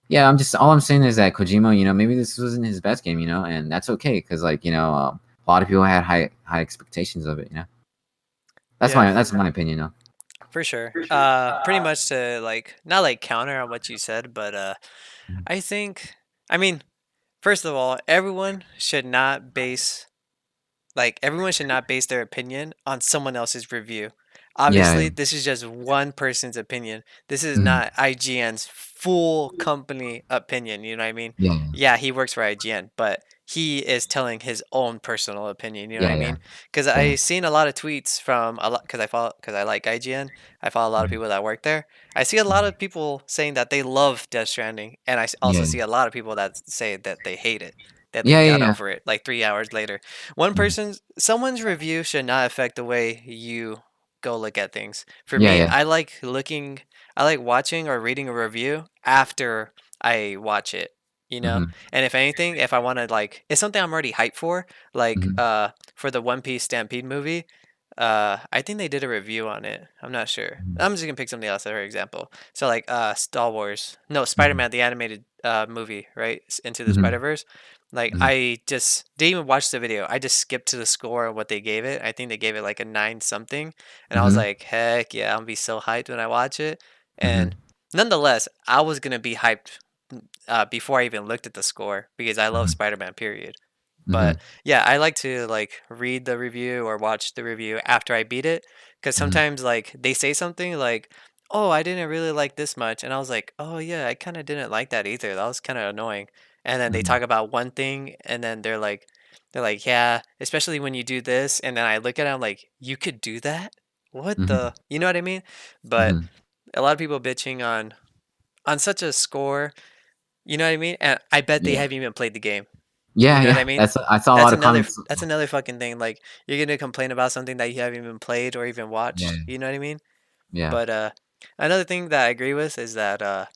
yeah, I'm just all I'm saying is that Kojima, you know, maybe this wasn't his best game, you know, and that's okay because like you know, a lot of people had high expectations of it, you know. Yeah, That's my opinion, though. for sure. Pretty much to like not like counter on what you said, but I think I mean, first of all, everyone should not base their opinion on someone else's review. Yeah, Obviously, this is just one person's opinion. This is mhm, not IGN's full company opinion. You know what I mean? yeah, Yeah, he works for IGN, but he is telling his own personal opinion. You know what yeah, I yeah, mean? Because yeah, I seen a lot of tweets from a lot because I like IGN. I follow a lot of mhm, people that work there. I see a lot mhm, of people saying that they love Death Stranding, and also yeah, see a lot of people that say that they hate it, that they yeah, yeah, got yeah, over it like 3 hours later. mhm, Someone's review should not affect the way you go look at things. For yeah, me, yeah, I like watching or reading a review after I watch it, you know? mhm, And if anything, if I want to like, it's something I'm already hyped for, like mhm, for the One Piece Stampede movie, I think they did a review on it. I'm not sure. mhm, I'm just gonna pick something else for example. So like Star Wars, no mhm, Spider-Man the animated movie, right? Into the mhm, Spider-Verse. Like mhm, I just didn't even watch the video. I just skipped to the score of what they gave it. I think they gave it like a 9 something, and I was mhm, like, heck yeah, I'm gonna be so hyped when I watch it. And mhm, nonetheless, I was gonna be hyped before I even looked at the score because I love mhm, Spider-Man. Period. mhm, But yeah, I like to like read the review or watch the review after I beat it because mhm, sometimes like they say something like, "Oh, I didn't really like this much," and I was like, "Oh yeah, I kind of didn't like that either. That was kind of annoying." And then they mhm, talk about one thing, and then they're like, "Yeah, especially when you do this," and then I look at it, I'm like, "You could do that? What mhm, the?" You know what I mean? But mhm. a lot of people bitching on such a score. You know what I mean? And I bet they Yeah. haven't even played the game. You Yeah, know what yeah. I mean? That's I saw a lot of comments. That's another fucking thing. Like you're gonna complain about something that you haven't even played or even Yeah, watched. You know what I mean? yeah, But another thing that I agree with is that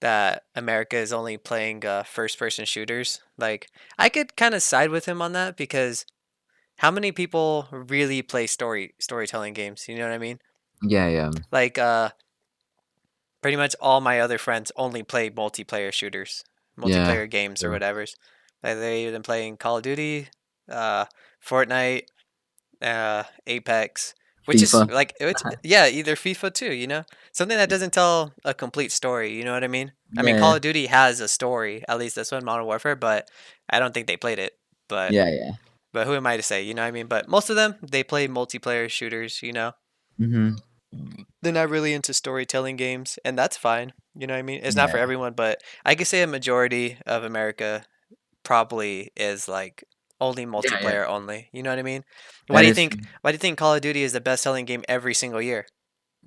that America is only playing first person shooters. Like I could kind of side with him on that because how many people really play storytelling games? You know what I mean? yeah, yeah, Like pretty much all my other friends only play multiplayer shooters, yeah. multiplayer games or True. whatever's. Like they've been playing Call of Duty, Fortnite, Apex, which is FIFA. like which yeah, either FIFA too, you know, something that doesn't tell a complete story. You know what I mean? I mean, Call Yeah, of Duty has a story, at least this one, Modern Warfare, but I don't think they played it. But yeah, yeah. but who am I to say? You know what I mean? But most of them they play multiplayer shooters. You know, Mhm. they're not really into storytelling games, and that's fine. You know what I mean? It's not for Yeah, everyone, but I could say a majority of America probably is like only yeah, yeah. multiplayer only. You know what I mean? Why That do you is think true. why do you think Call of Duty is the best selling game every single year?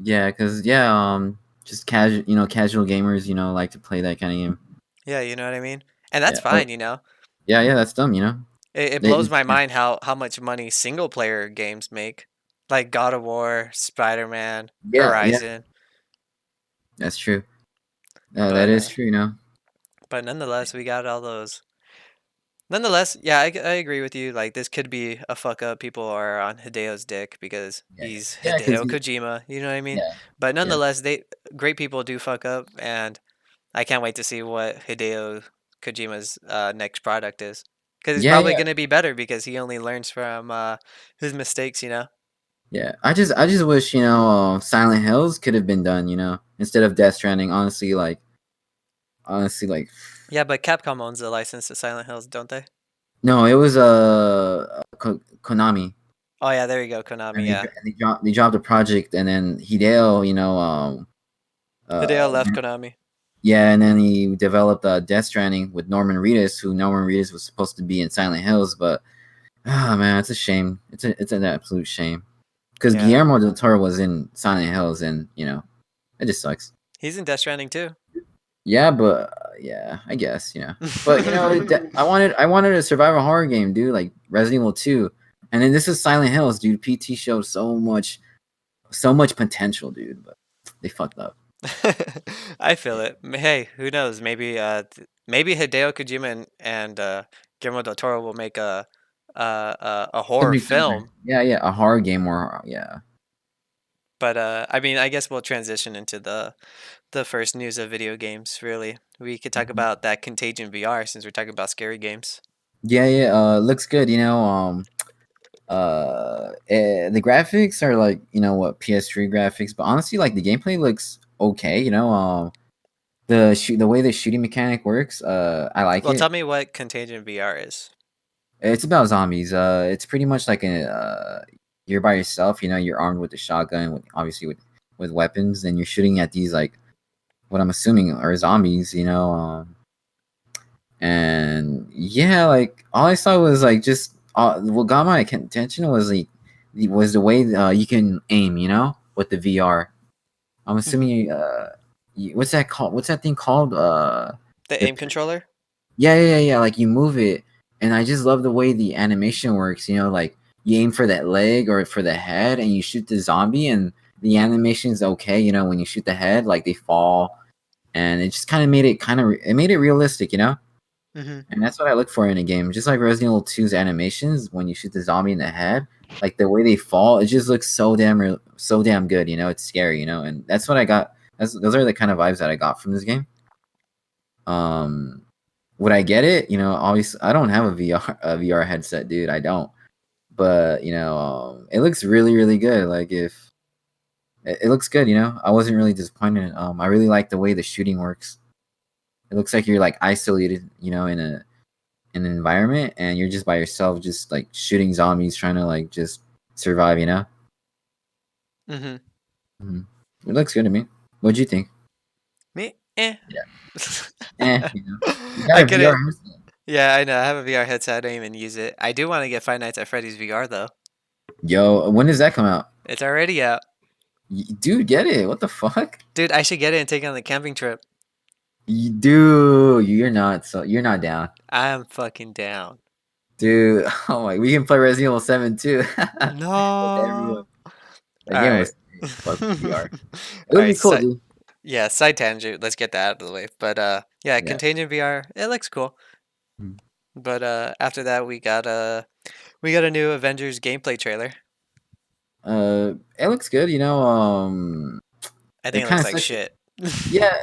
Yeah, because yeah, just casual, you know, casual gamers, you know, like to play that kind of game. Yeah, you know what I mean? And that's Yeah. Oh, fine, you know. yeah, yeah. That's dumb, you know. It They, blows my yeah, mind how much money single player games make. Like God of War, Spider-Man, yeah, yeah. Horizon. That's true. That But is true, you know. nonetheless, we got all those. Nonetheless, yeah, I agree with you. Like this could be a fuck up. People are on Hideo's dick because Yeah, yeah, he's yeah. Because Hideo Kojima. You know what I mean? yeah, But yeah, nonetheless, they great people do fuck up, and I can't wait to see what Hideo Kojima's next product is. because it's Yeah, probably yeah, gonna be better because he only learns from his mistakes. yeah. I just wish Silent Hills could have been done. Instead of Death Stranding. Honestly, like Yeah, but Capcom owns the license to Silent Hills, don't they? no, it was Konami, Oh yeah, there you go, and Konami. they Yeah, dro- they dropped they dropped the project, and then Hideo, Hideo uh, left Konami. yeah, and then he developed Death Stranding with Norman Reedus, who Norman Reedus was supposed to be in Silent Hills, but ah man, it's a shame. It's an absolute shame because Yeah, Guillermo del Toro was in Silent Hills, and it just sucks. he's in Death Stranding too. Yeah, but yeah, I guess but I wanted a survival horror game, dude, like Resident Evil 2, and then this is Silent Hills, dude. PT showed so much potential, dude, but they fucked up. I feel Yeah. it. Hey, who knows? Maybe Hideo Kojima and Guillermo del Toro will make a horror Something similar. film. Yeah, yeah, a horror game or yeah. But I mean, I guess we'll transition into the first news of video games. Really, we could talk Mhm. about that Contagion VR since we're talking about scary games. Yeah, yeah, looks good, the graphics are like, what, PS3 graphics, but honestly, like the gameplay looks okay, the way the shooting mechanic works, I like Well, tell it. me what Contagion VR is. It's about zombies. It's pretty much like you're by yourself. You're armed with a shotgun, obviously with weapons, and you're shooting at these like what I'm assuming are zombies. And yeah, like all I saw was like just what got my attention was the way you can aim. With the VR. I'm Hmm. assuming what's that called? What's that thing called? The The aim controller. Yeah, yeah, yeah, yeah. Like you move it, and I just love the way the animation works. Like you aim for that leg or for the head, and you shoot the zombie, and the animation's okay. When you shoot the head, like they fall, and it just kind of made it realistic. Hmm. And that's what I look for in a game. Just like Resident Evil 2's animations, when you shoot the zombie in the head, like the way they fall, it just looks so damn good. It's scary. And that's what I got. Those are the kind of vibes that I got from this game. Um, would I get it? Obviously, I don't have a VR headset, dude. I don't. But it looks really, really good. Like if it looks good, I wasn't really disappointed. I really like the way the shooting works. It looks like you're like isolated, in an environment, and you're just by yourself, just like shooting zombies, trying to like just survive. Hmm. Mhm. It looks good to me. What'd you think? Me? Eh. Yeah. You got I a VR couldn't. headset. Yeah, I know. I have a VR headset. I don't even use it. I do want to get Five Nights at Freddy's VR though. Yo, when does that come out? It's already out. Dude, get it. What the fuck? Dude, I should get it and take it on the camping trip. Dude, you're not down. I'm fucking down. Dude, oh my, we can play Resident Evil 7 too. With everyone. No. That All game right. was fuck VR. It All would right. be cool, dude. Yeah, side tangent. Let's get that out of the way. But yeah, Yeah. Contagion VR. It looks cool. Mhm. But after that, we got a new Avengers gameplay trailer. It looks good, I it think it kind looks of like sucks. shit. Yeah,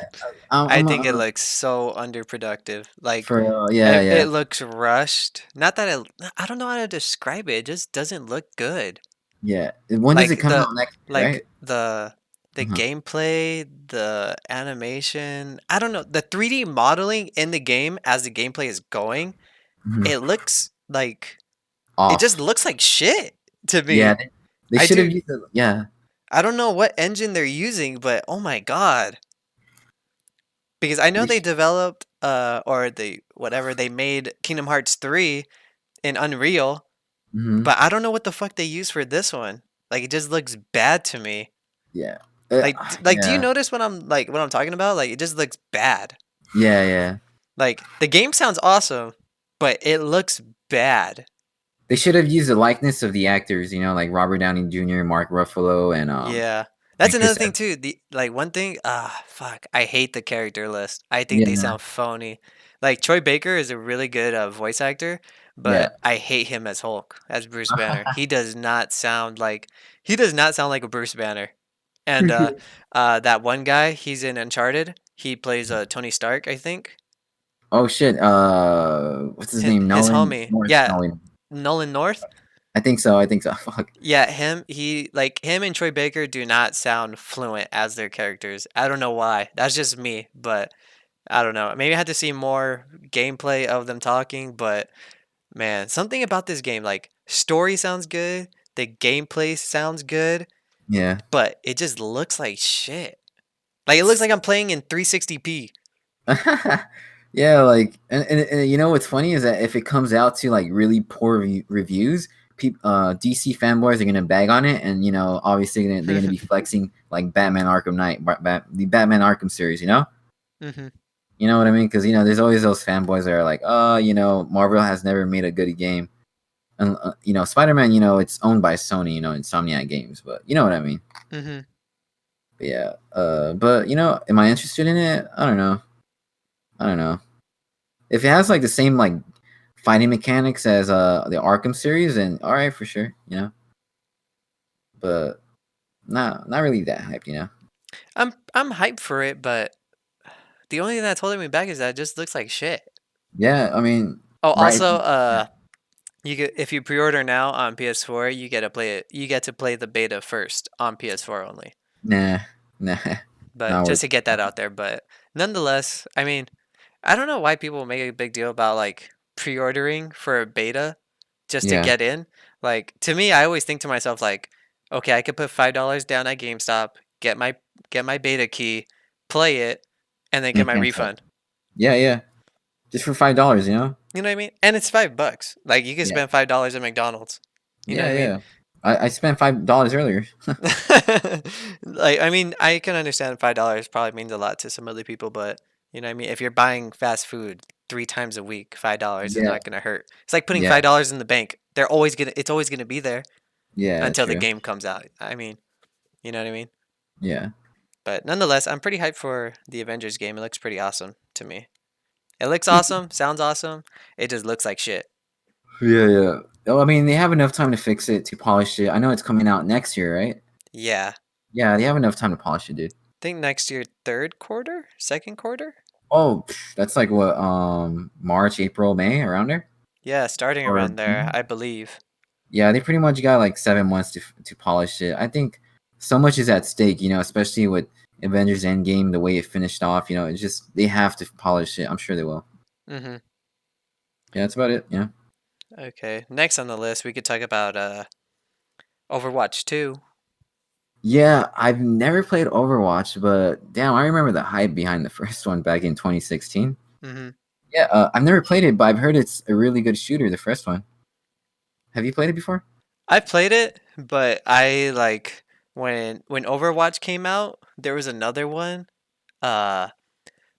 I I'm think it looks so underproductive. Like for yeah, it yeah, looks rushed. Not that I don't know how to describe it. It just doesn't look good. yeah. When does it Like come the out next year, like right? the Uh-huh. gameplay, the animation. I don't know. The 3D modeling in the game as the gameplay is going, Mhm. it looks like it just Off. looks like shit to Yeah, me. they I should have do used it. Yeah, I don't know what engine they're using, but oh my god. Because I know they they should. developed or they whatever they made Kingdom Hearts 3 in Unreal, Hmm. but I don't know what the fuck they use for this one. Like it just looks bad to me. Yeah, Like do you yeah, notice what I'm talking about? Like it just looks bad. yeah, yeah. Like the game sounds awesome, but it looks bad. They should have used the likeness of the actors, like Robert Downey Jr., Mark Ruffalo, Yeah. That's and another Chris thing Evans. too. The like one thing, fuck. I hate the character list. I think they Yeah, sound phony. Like Troy Baker is a really good voice actor, yeah. but I hate him as Hulk, as Bruce Banner. He does not sound like a Bruce Banner. And that one guy, he's in Uncharted. He plays Tony Stark, I think. Oh shit. What's his name? His Nolan homie. North. Yeah, Nolan. Nolan North. I think so. I think so. Fuck. Yeah, him and Troy Baker do not sound fluent as their characters. I don't know why. That's just me, but I don't know. Maybe I had to see more gameplay of them talking, but man, something about this game, like story sounds good, the gameplay sounds good, Yeah. but it just looks like shit. Like it looks like I'm playing in 360p. Yeah, like, and you know what's funny is that if it comes out to like really poor reviews, DC fanboys are gonna bag on it, and obviously they're gonna be flexing like Batman Arkham Knight, the Batman Arkham series. Hmm. You know what I mean? Because there's always those fanboys that are like, oh, Marvel has never made a good game, and Spider-Man, it's owned by Sony, Insomniac Games, but you know what I mean. Hmm. But yeah, but am I interested in it? I don't know. I don't know. If it has like the same like fighting mechanics as the Arkham series, then all right for sure, But not really that hyped. I'm hyped for it, but the only thing that's holding me back is that it just looks like shit. Yeah, I mean, Oh, right? also, Yeah. you get if you pre-order now on PS4, you get to play it. You get to play the beta first on PS4 only. Nah, nah, But not just worth to it. get that out there, but nonetheless, I mean, I don't know why people make a big deal about like pre-ordering for a beta just to Yeah, get in. Like to me, I always think to myself like, okay, I could put $5 down at GameStop, get my beta key, play it, and then get and my cancel. refund. Yeah, yeah, just for $5, You know what I mean? And it's $5. Like you can Yeah, spend $5 at McDonald's. You know what yeah, I mean? yeah. I spent $5 earlier. Like I mean, I can understand $5 probably means a lot to some other people, but you know what I mean? If you're buying fast food 3 times a week, $5 is Yeah, not gonna hurt. It's like putting yeah, $5 in the bank. It's always gonna be there yeah. until the True. game comes out. I mean, you know what I mean? Yeah, But nonetheless, I'm pretty hyped for the Avengers game. It looks pretty awesome to me. It looks awesome, sounds awesome. It just looks like shit. yeah, yeah. Oh, I mean, they have enough time to fix it, to polish it. I know it's coming out next year, right? Yeah. Yeah, they have enough time to polish it, dude. Think next year, third quarter, second quarter. Oh, that's like what, March, April, May, around there? Yeah, starting Or around there, June? I believe. Yeah, they pretty much got like 7 months to polish it. I think so much is at stake, especially with Avengers Endgame, the way it finished off. It's just they have to polish it. I'm sure they will. Mhm. Yeah, that's about it. Yeah. Okay. Next on the list, we could talk about Overwatch 2. Yeah, I've never played Overwatch, but damn, I remember the hype behind the first one back in 2016. Mhm. Yeah, I've never played it, but I've heard it's a really good shooter, the first one. Have you played it before? I played it, but I like when Overwatch came out, uh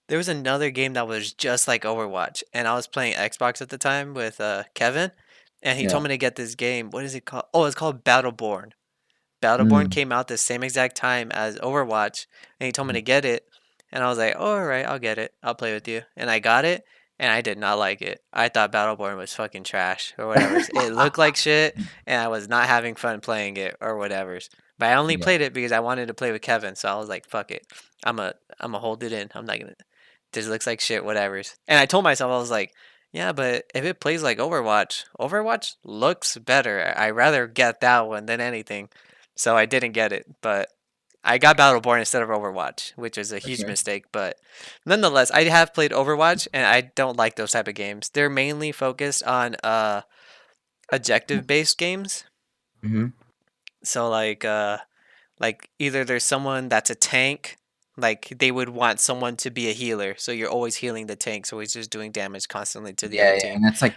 there was another game that was just like Overwatch, and I was playing Xbox at the time with Kevin, and he Yeah. told me to get this game. What is it called? Oh, it's called Battleborn. Battleborn Mm. came out the same exact time as Overwatch, and he told me to get it, and I was like, "Oh, all right, I'll get it. I'll play with you." And I got it, and I did not like it. I thought Battleborn was fucking trash or whatever. It looked like shit, and I was not having fun playing it or whatever. But I only Yeah. played it because I wanted to play with Kevin, so I was like, "Fuck it, I'm a hold it in. I'm not gonna. This looks like shit, whatever's." And I told myself, I was like, "Yeah, but if it plays like Overwatch, Overwatch looks better. I rather get that one than anything." So I didn't get it, but I got Battleborn instead of Overwatch, which is a huge Okay. mistake. But nonetheless, I have played Overwatch, and I don't like those type of games. They're mainly focused on objective based games. Mm-hmm. So like either there's someone that's a tank, like they would want someone to be a healer, so you're always healing the tank, so he's just doing damage constantly to the Yeah, other yeah, team. and that's like,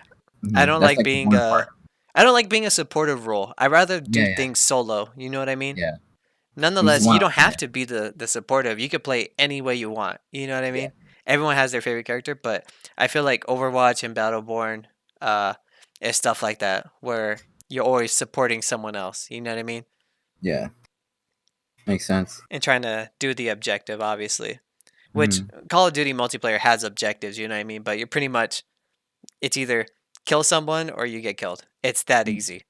I don't that's like like the being boring part. a I don't like being a supportive role. I rather do Yeah, yeah, things solo. You know what I mean? yeah. You just Nonetheless, you want, don't yeah, have to be the supportive. You could play any way you want. You know what I yeah, mean? Everyone has their favorite character, but I feel like Overwatch and Battleborn uh is stuff like that where you're always supporting someone else. You know what I mean? yeah. Makes sense. And trying to do the objective, obviously. Which Mm, Call of Duty multiplayer has objectives, you know what I mean? But you're pretty much it's either kill someone or you get killed. It's that mm, easy.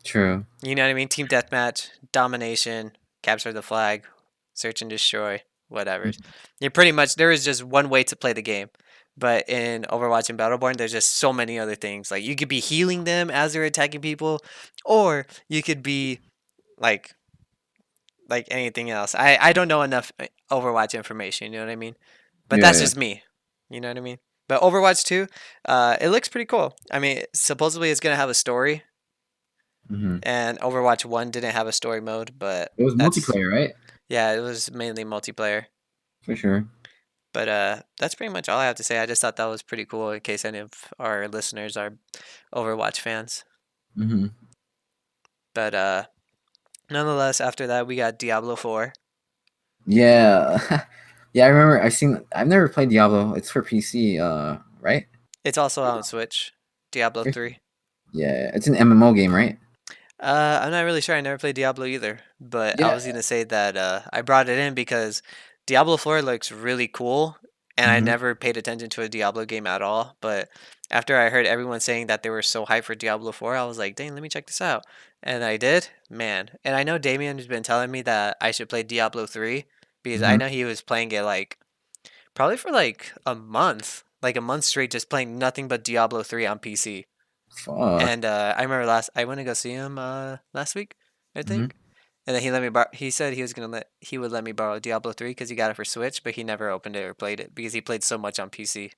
true. You know what I mean? Team deathmatch, domination, capture the flag, search and destroy, whatever. Mm, You're pretty much there is just one way to play the game. But in Overwatch and Battleborn, there's just so many other things. Like you could be healing them as they're attacking people, or you could be like anything else. I don't know enough Overwatch information. You know what I mean? But Yeah, that's yeah. just me. You know what I mean? But Overwatch 2, it looks pretty cool. I mean, supposedly it's gonna have a story, Hmm. and Overwatch 1 didn't have a story mode, but It was that's multiplayer, right? yeah, it was mainly multiplayer. For sure. But that's pretty much all I have to say. I just thought that was pretty cool in case any of our listeners are Overwatch fans. Hmm. But nonetheless, after that we got Diablo 4. Yeah. Yeah, I remember I've never played Diablo. It's for PC, right? It's also on Switch. Diablo 3. Yeah, it's an MMO game, right? I'm not really sure. I never played Diablo either, but I Yeah. was gonna say that I brought it in because Diablo 4 looks really cool, and I Hmm. never paid attention to a Diablo game at all. But after I heard everyone saying that they were so hyped for Diablo 4, I was like, dang, let me check this out. And I did, man. And I know Damien has been telling me that I should play Diablo 3 because I Hmm. know he was playing it like probably for like a month straight, just playing nothing but Diablo 3 on PC. Fuck. And I remember I went to go see him last week, I Hmm. think. And then he said he would let me borrow Diablo 3 because he got it for Switch, but he never opened it or played it because he played so much on PC.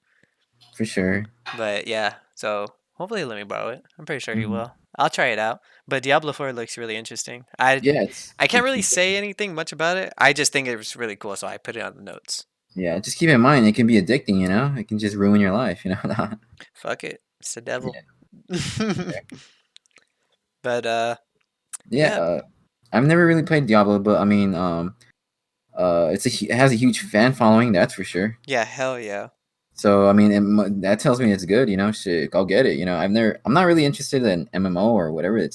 For sure. But yeah, so hopefully he'll let me borrow it. I'm pretty sure he Hmm. will. I'll try it out. But Diablo 4 looks really interesting. I Yeah, I it can't really keep say anything much about it. I just think it was really cool, so I put it on the notes. yeah, just keep in mind it can be addicting, you know? It can just ruin your life, you know? Fuck it, it's the devil. Yeah. But Yeah, yeah, I've never really played Diablo, but I mean, it has a huge fan following, that's for sure. yeah, hell yeah. So I mean, that tells me it's good, you know. Shit, go get it. You know, I'm not really interested in MMO or whatever it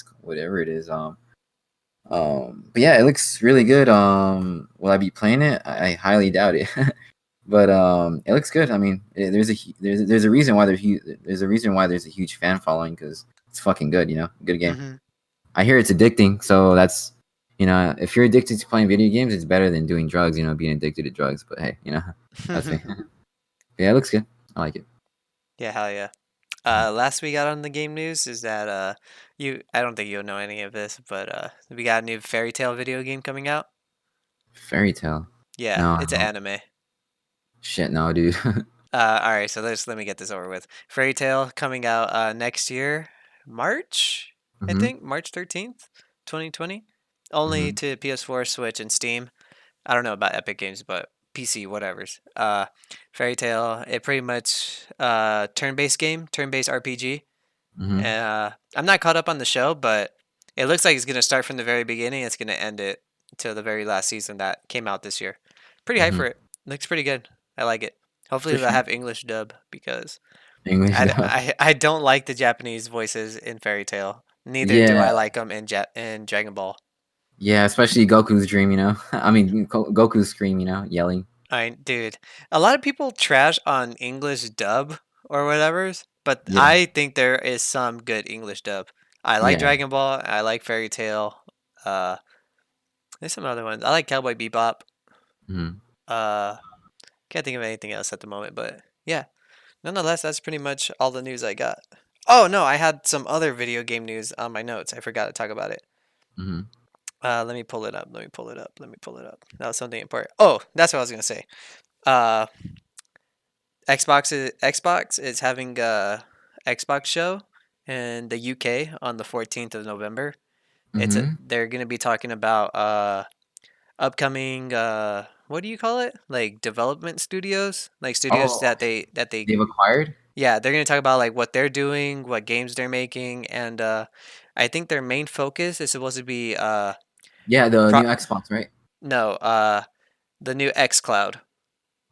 is. But yeah, it looks really good. Will I be playing it? I highly doubt it. But it looks good. I mean, there's a reason why there's a reason why there's a huge fan following because it's fucking good. You know, good game. Mhm. I hear it's addicting, so that's if you're addicted to playing video games, it's better than doing drugs. You know, being addicted to drugs. But hey, that's me. Yeah, it looks good. I like it. Yeah, hell yeah. Last we got on the game news is that I don't think you'll know any of this, but we got a new Fairy Tale video game coming out. Fairy tale. Yeah, No, I it's an don't. anime. Shit, no, dude. All right, so let me get this over with. Fairy Tale coming out next year, March, I Mhm. think March 13th, 2020. Only Mhm. to PS4, Switch, and Steam. I don't know about Epic Games, but PC, whatever's. Fairy Tale, it pretty much turn-based game, turn-based RPG. Mhm. I'm not caught up on the show, but it looks like it's gonna start from the very beginning. It's gonna end it to the very last season that came out this year. Pretty hyped Mhm. for it. Looks pretty good. I like it. Hopefully For they'll sure. have English dub because English dub. I don't like the Japanese voices in Fairy Tale. Neither do I Yeah. like them in Dragon Ball. Yeah, especially Goku's dream, you know. I mean, Goku's scream, yelling. Dude, a lot of people trash on English dub or whatever's, but Yeah. I think there is some good English dub. I like Yeah. Dragon Ball. I like Fairy Tale. Uh, there's some other ones. I like Cowboy Bebop. Mhm. Uh, can't think of anything else at the moment, but yeah. Nonetheless, that's pretty much all the news I got. Oh no, I had some other video game news on my notes. I forgot to talk about it. Mhm. Let me pull it up. Let me pull it up. Let me pull it up. That was something important. Oh, that's what I was gonna say. Uh, Xbox is having a Xbox show in the UK on the 14th of November. Mhm. They're gonna be talking about upcoming what do you call it? Like development studios, like studios Oh, that they they've acquired? yeah, they're gonna talk about like what they're doing, what games they're making, and I think their main focus is supposed to be Yeah, the pro new Xbox, right? no the new xCloud.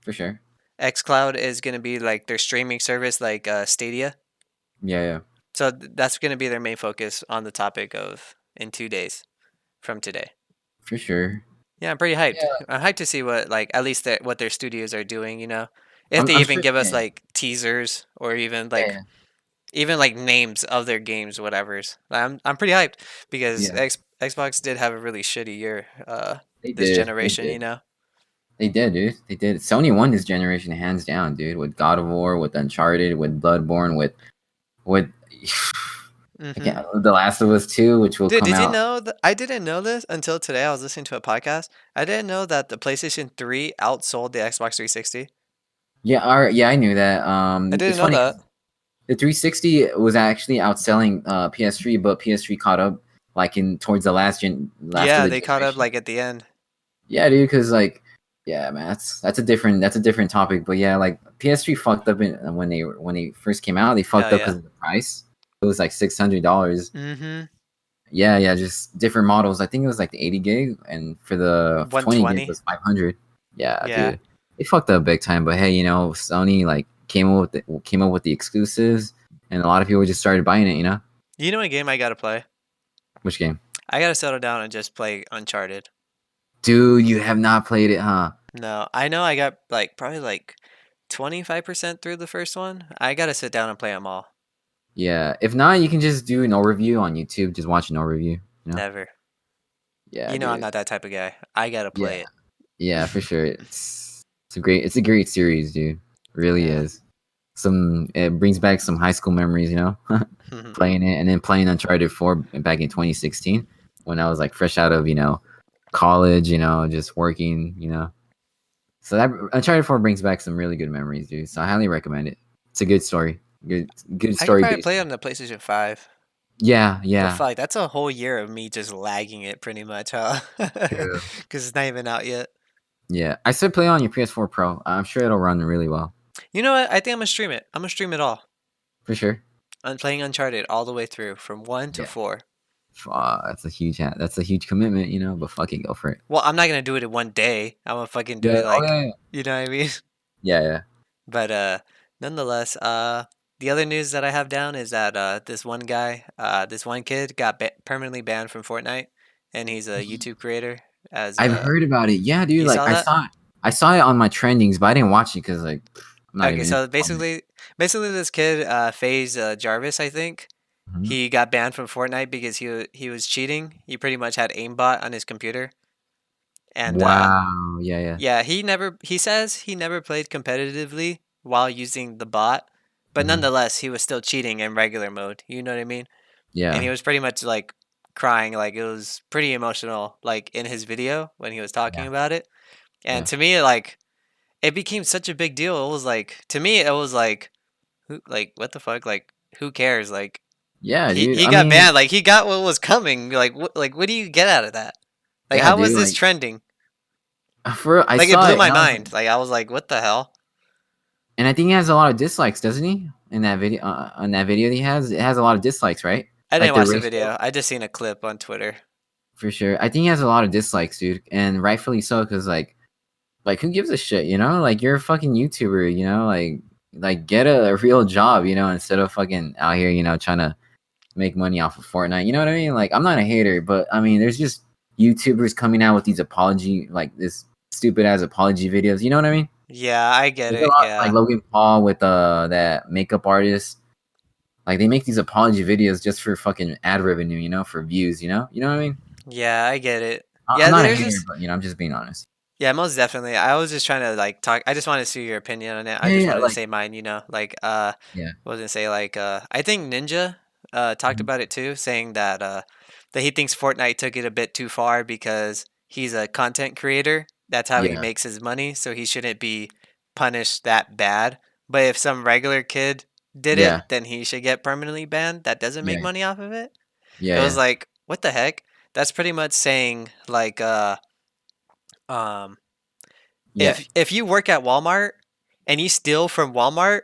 For sure. xCloud is gonna be like their streaming service, like Stadia. Yeah, yeah. So that's gonna be their main focus on the topic of in 2 days from today. For sure. Yeah, I'm pretty hyped. Yeah. I'm hyped to see what like at least what their studios are doing. If they I'm even sure. give us Yeah. like teasers or Yeah. even like names of their games, whatever's. I'm pretty hyped because Yeah. Xbox did have a really shitty year They this did. They generation. did. They did, dude. They did. Sony won this generation hands down, dude. With God of War, with Uncharted, with Bloodborne, with Mm-hmm. again, The Last of Us 2, which will Dude, come did you out. know that I didn't know this until today? I was listening to a podcast. I didn't know that the PlayStation 3 outsold the Xbox 360. Yeah, yeah, I knew that. I didn't It's know funny that. because the 360 was actually outselling PS3, but PS3 caught up like in towards the last of Yeah, the they caught up generation. like at the end. Yeah, dude, because like, yeah, man, that's a different topic. But yeah, like PS3 fucked up when they first came out. They Hell fucked up yeah. because of the price. It was like $600. Mm-hmm. Yeah, yeah, just different models. I think it was like the 80 gig, and for the 20 gig 120. was 500. Yeah, Yeah. dude, they fucked up big time. But hey, Sony like came up with the exclusives, and a lot of people just started buying it. You know what game I gotta play? Which game? I gotta settle down and just play Uncharted. Dude, you have not played it, huh? No, I know I got like probably like 25% through the first one. I gotta sit down and play them all. Yeah. If not, you can just do an overview on YouTube. Just watch an overview. You know? Never. Yeah, You know I'm dude. not that type of guy. I gotta play Yeah, it. yeah, for sure. It's a great series, dude. It really Yeah. is. It brings back some high school memories. Playing it and then playing Uncharted 4 back in 2016 when I was like fresh out of college. Just working. So that Uncharted 4 brings back some really good memories, dude. So I highly recommend it. It's a good story. Good I could story probably based play it game. on the PlayStation 5. Yeah, But yeah. fuck, that's a whole year of me just lagging it pretty much, huh? True. Because it's not even out yet. Yeah. I said play on your PS4 Pro. I'm sure it'll run really well. You know what? I think I'm gonna stream it. I'm gonna stream it all. For sure. I'm playing Uncharted all the way through from 1 to Yeah. 4. That's a huge commitment, but fucking go for it. Well, I'm not gonna do it in one day. I'm gonna fucking do Yeah. it Oh like, yeah. Yeah. you know what I mean? Yeah. Yeah. But nonetheless, the other news that I have down is that this one guy, this one kid got permanently banned from Fortnite, and he's a YouTube creator. As I've heard about it. Yeah, dude. You Like saw I that? saw it. I saw it on my trendings, but I didn't watch it because like I'm not Okay, even into so all that. basically this kid, FaZe Jarvis, I think, Mhm. he got banned from Fortnite because he was cheating. He pretty much had aimbot on his computer, and Wow. Yeah. Yeah. yeah, he says he never played competitively while using the bot, but Mhm. nonetheless, he was still cheating in regular mode. You know what I mean? And Yeah. he was pretty much like crying, like it was pretty emotional, like in his video when he was talking Yeah. about it. And Yeah. to me, like it became such a big deal. It was like to me, it was like who, like what the fuck, like who cares? Like Yeah, dude. he I got mean, banned, like he got what was coming. Like what do you get out of that? Like yeah, how was dude. this Like trending? I Like it saw blew it my and I was like, mind. Like I was like, what the hell? and I think he has a lot of dislikes, doesn't he? In that video, on that video he has, it has a lot of dislikes, right? I Like didn't the watch the ratio. video. I just seen a clip on Twitter. For sure. I think he has a lot of dislikes, dude, and rightfully so, because like who gives a shit, Like you're a fucking YouTuber, like get a real job, instead of fucking out here, trying to make money off of Fortnite. You know what I mean? Like I'm not a hater, but I mean there's just YouTubers coming out with these apology, like this stupid ass apology videos. You know what I mean? Yeah, I get There's a it. lot like Yeah. Logan Paul with that makeup artist. Like they make these apology videos just for fucking ad revenue, for views. You know what I mean? Yeah, I get it. I'm Yeah, not a there's hater, just but I'm just being honest. yeah, most definitely. I was just trying to like talk. I just wanted to see your opinion on it. I Yeah, just yeah, wanted to like say mine. Like yeah. what was I gonna say? Like I think Ninja talked Mhm. about it too, saying that that he thinks Fortnite took it a bit too far because he's a content creator. That's how he Yeah, makes his money, so he shouldn't be punished that bad. But if some regular kid did yeah, it, then he should get permanently banned. That doesn't make yeah, money off of it. yeah, It was yeah, like, what the heck? That's pretty much saying like um yeah. if you work at Walmart and you steal from Walmart,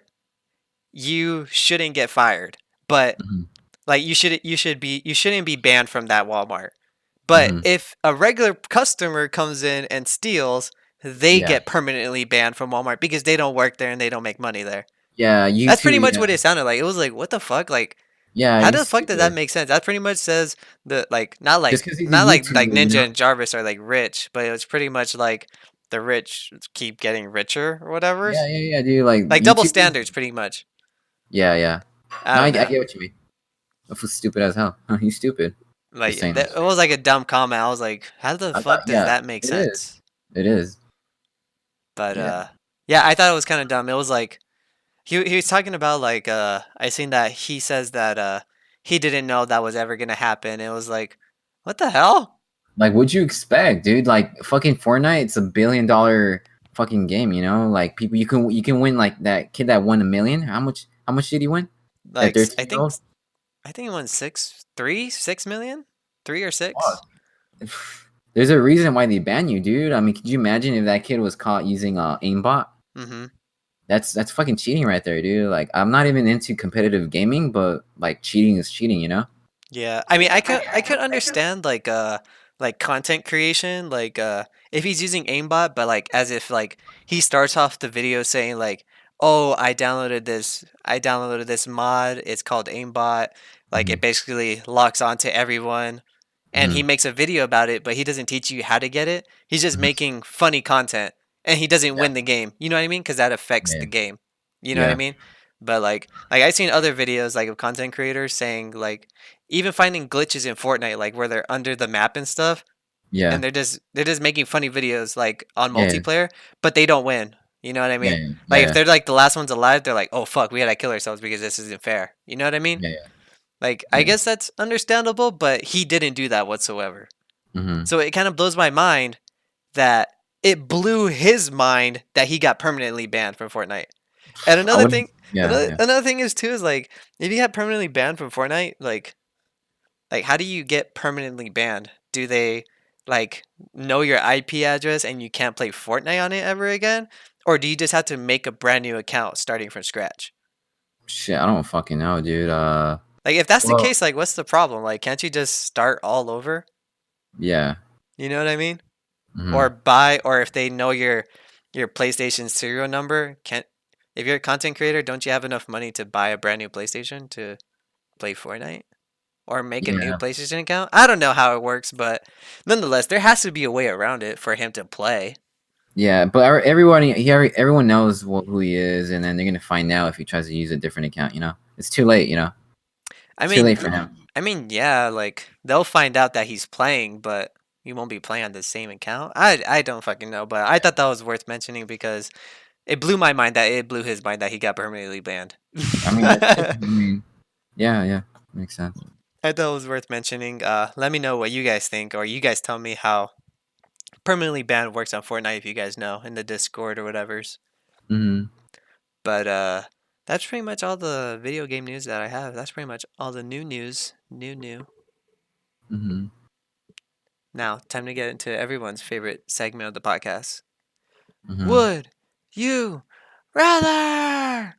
you shouldn't get fired. But Mhm, like you shouldn't be banned from that Walmart. But mhm. if a regular customer comes in and steals, they Yeah, get permanently banned from Walmart because they don't work there and they don't make money there. yeah. That's pretty YouTube, much yeah, what it sounded like. It was like, what the fuck? Like, yeah. how He's the fuck does that stupid. make sense? That pretty much says the like Just because he's a not like YouTuber, Ninja and Jarvis are like rich, but it's pretty much like the rich keep getting richer or whatever. Yeah, yeah, yeah, dude. Like Like double YouTubers. standards, pretty much. Yeah, yeah. I No, I don't get know. what you mean. That was stupid as hell. He's stupid for Like saying that it shit. was like a dumb comment. I was like, how the I thought, fuck does yeah, that make it is. sense? It is. But Yeah. yeah, I thought it was kind of dumb. It was like he was talking about like I seen that he says that he didn't know that was ever gonna happen. It was like, what the hell? Like, what'd you expect, dude? Like, fucking Fortnite, it's $1 billion fucking game. You know, like people, you can win like that kid that won 1 million. How much did he win? That Like 13 year old. I think he won 6 million, 3 or 6. Fuck. There's a reason why they ban you, dude. I mean, could you imagine if that kid was caught using aimbot? Mm-hmm. That's fucking cheating right there, dude. Like, I'm not even into competitive gaming, but like cheating is cheating, you know? Yeah, I mean, I could understand like content creation, like if he's using aimbot, but like as if like he starts off the video saying like, "Oh, I downloaded this mod. It's called aimbot. Like Hmm. it basically locks onto everyone." And he Hmm. makes a video about it, but he doesn't teach you how to get it. He's just Hmm. making funny content, and he doesn't Yeah, win the game. You know what I mean? Because that affects yeah, the game. You know what I yeah, mean? But like I've seen other videos like of content creators saying like even finding glitches in Fortnite, like where they're under the map and stuff, yeah, and they're just making funny videos like on yeah, multiplayer, but they don't win. You know what I yeah, mean? yeah, Like if yeah, they're like the last ones alive, they're like, oh fuck, we gotta kill ourselves because this isn't fair. You know what I mean? yeah, yeah, Like I yeah. guess that's understandable, but he didn't do that whatsoever. Hmm. So it kind of blows my mind that it blew his mind that he got permanently banned from Fortnite. And I another wouldn't. thing, Yeah, another yeah. another thing is too is like if you get permanently banned from Fortnite, like, how do you get permanently banned? Do they like know your IP address and you can't play Fortnite on it ever again? Or do you just have to make a brand new account starting from scratch? Shit, I don't fucking know, dude. Like, if that's the Well, case, like, what's the problem? Like, can't you just start all over? yeah. You know what I mean? Hmm. Or buy, or if they know your PlayStation serial number, can't if you're a content creator, don't you have enough money to buy a brand new PlayStation to play Fortnite? Or make a new Yeah, PlayStation account? I don't know how it works, but nonetheless, there has to be a way around it for him to play. yeah. But everyone knows who he is, and then they're gonna find out if he tries to use a different account. You know, it's too late. You know, I too mean, late for him. yeah, like they'll find out that he's playing, but he won't be playing on the same account. I don't fucking know, but I thought that was worth mentioning because it blew my mind that it blew his mind that he got permanently banned. I mean, that shit. I mean, yeah, yeah, makes sense. I thought it was worth mentioning. Let me know what you guys think, or you guys tell me how permanently banned works on Fortnite if you guys know in the Discord or whatever's. Hmm. But that's pretty much all the video game news that I have. That's pretty much all the new news. New. Hmm. Now, time to get into everyone's favorite segment of the podcast. Hmm. Would you rather?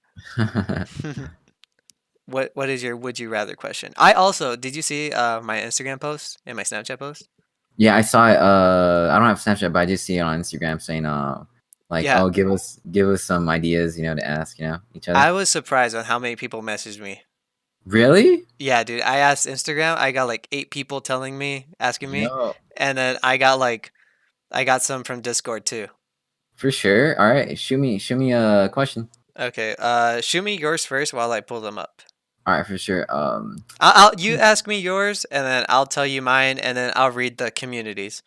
What is your would you rather question? I also did you see my Instagram post and my Snapchat post? Yeah, I saw it. I don't have Snapchat, but I just see it on Instagram saying, like, Yeah, oh, give us some ideas, to ask, each other. I was surprised on how many people messaged me. Really? Yeah, dude, I asked Instagram. I got like 8 people telling me, asking me, Yo, and then I got some from Discord too. for sure. All right, shoot me a question. Okay, shoot me yours first while I pull them up. All right, for sure. You ask me yours, and then I'll tell you mine, and then I'll read the communities.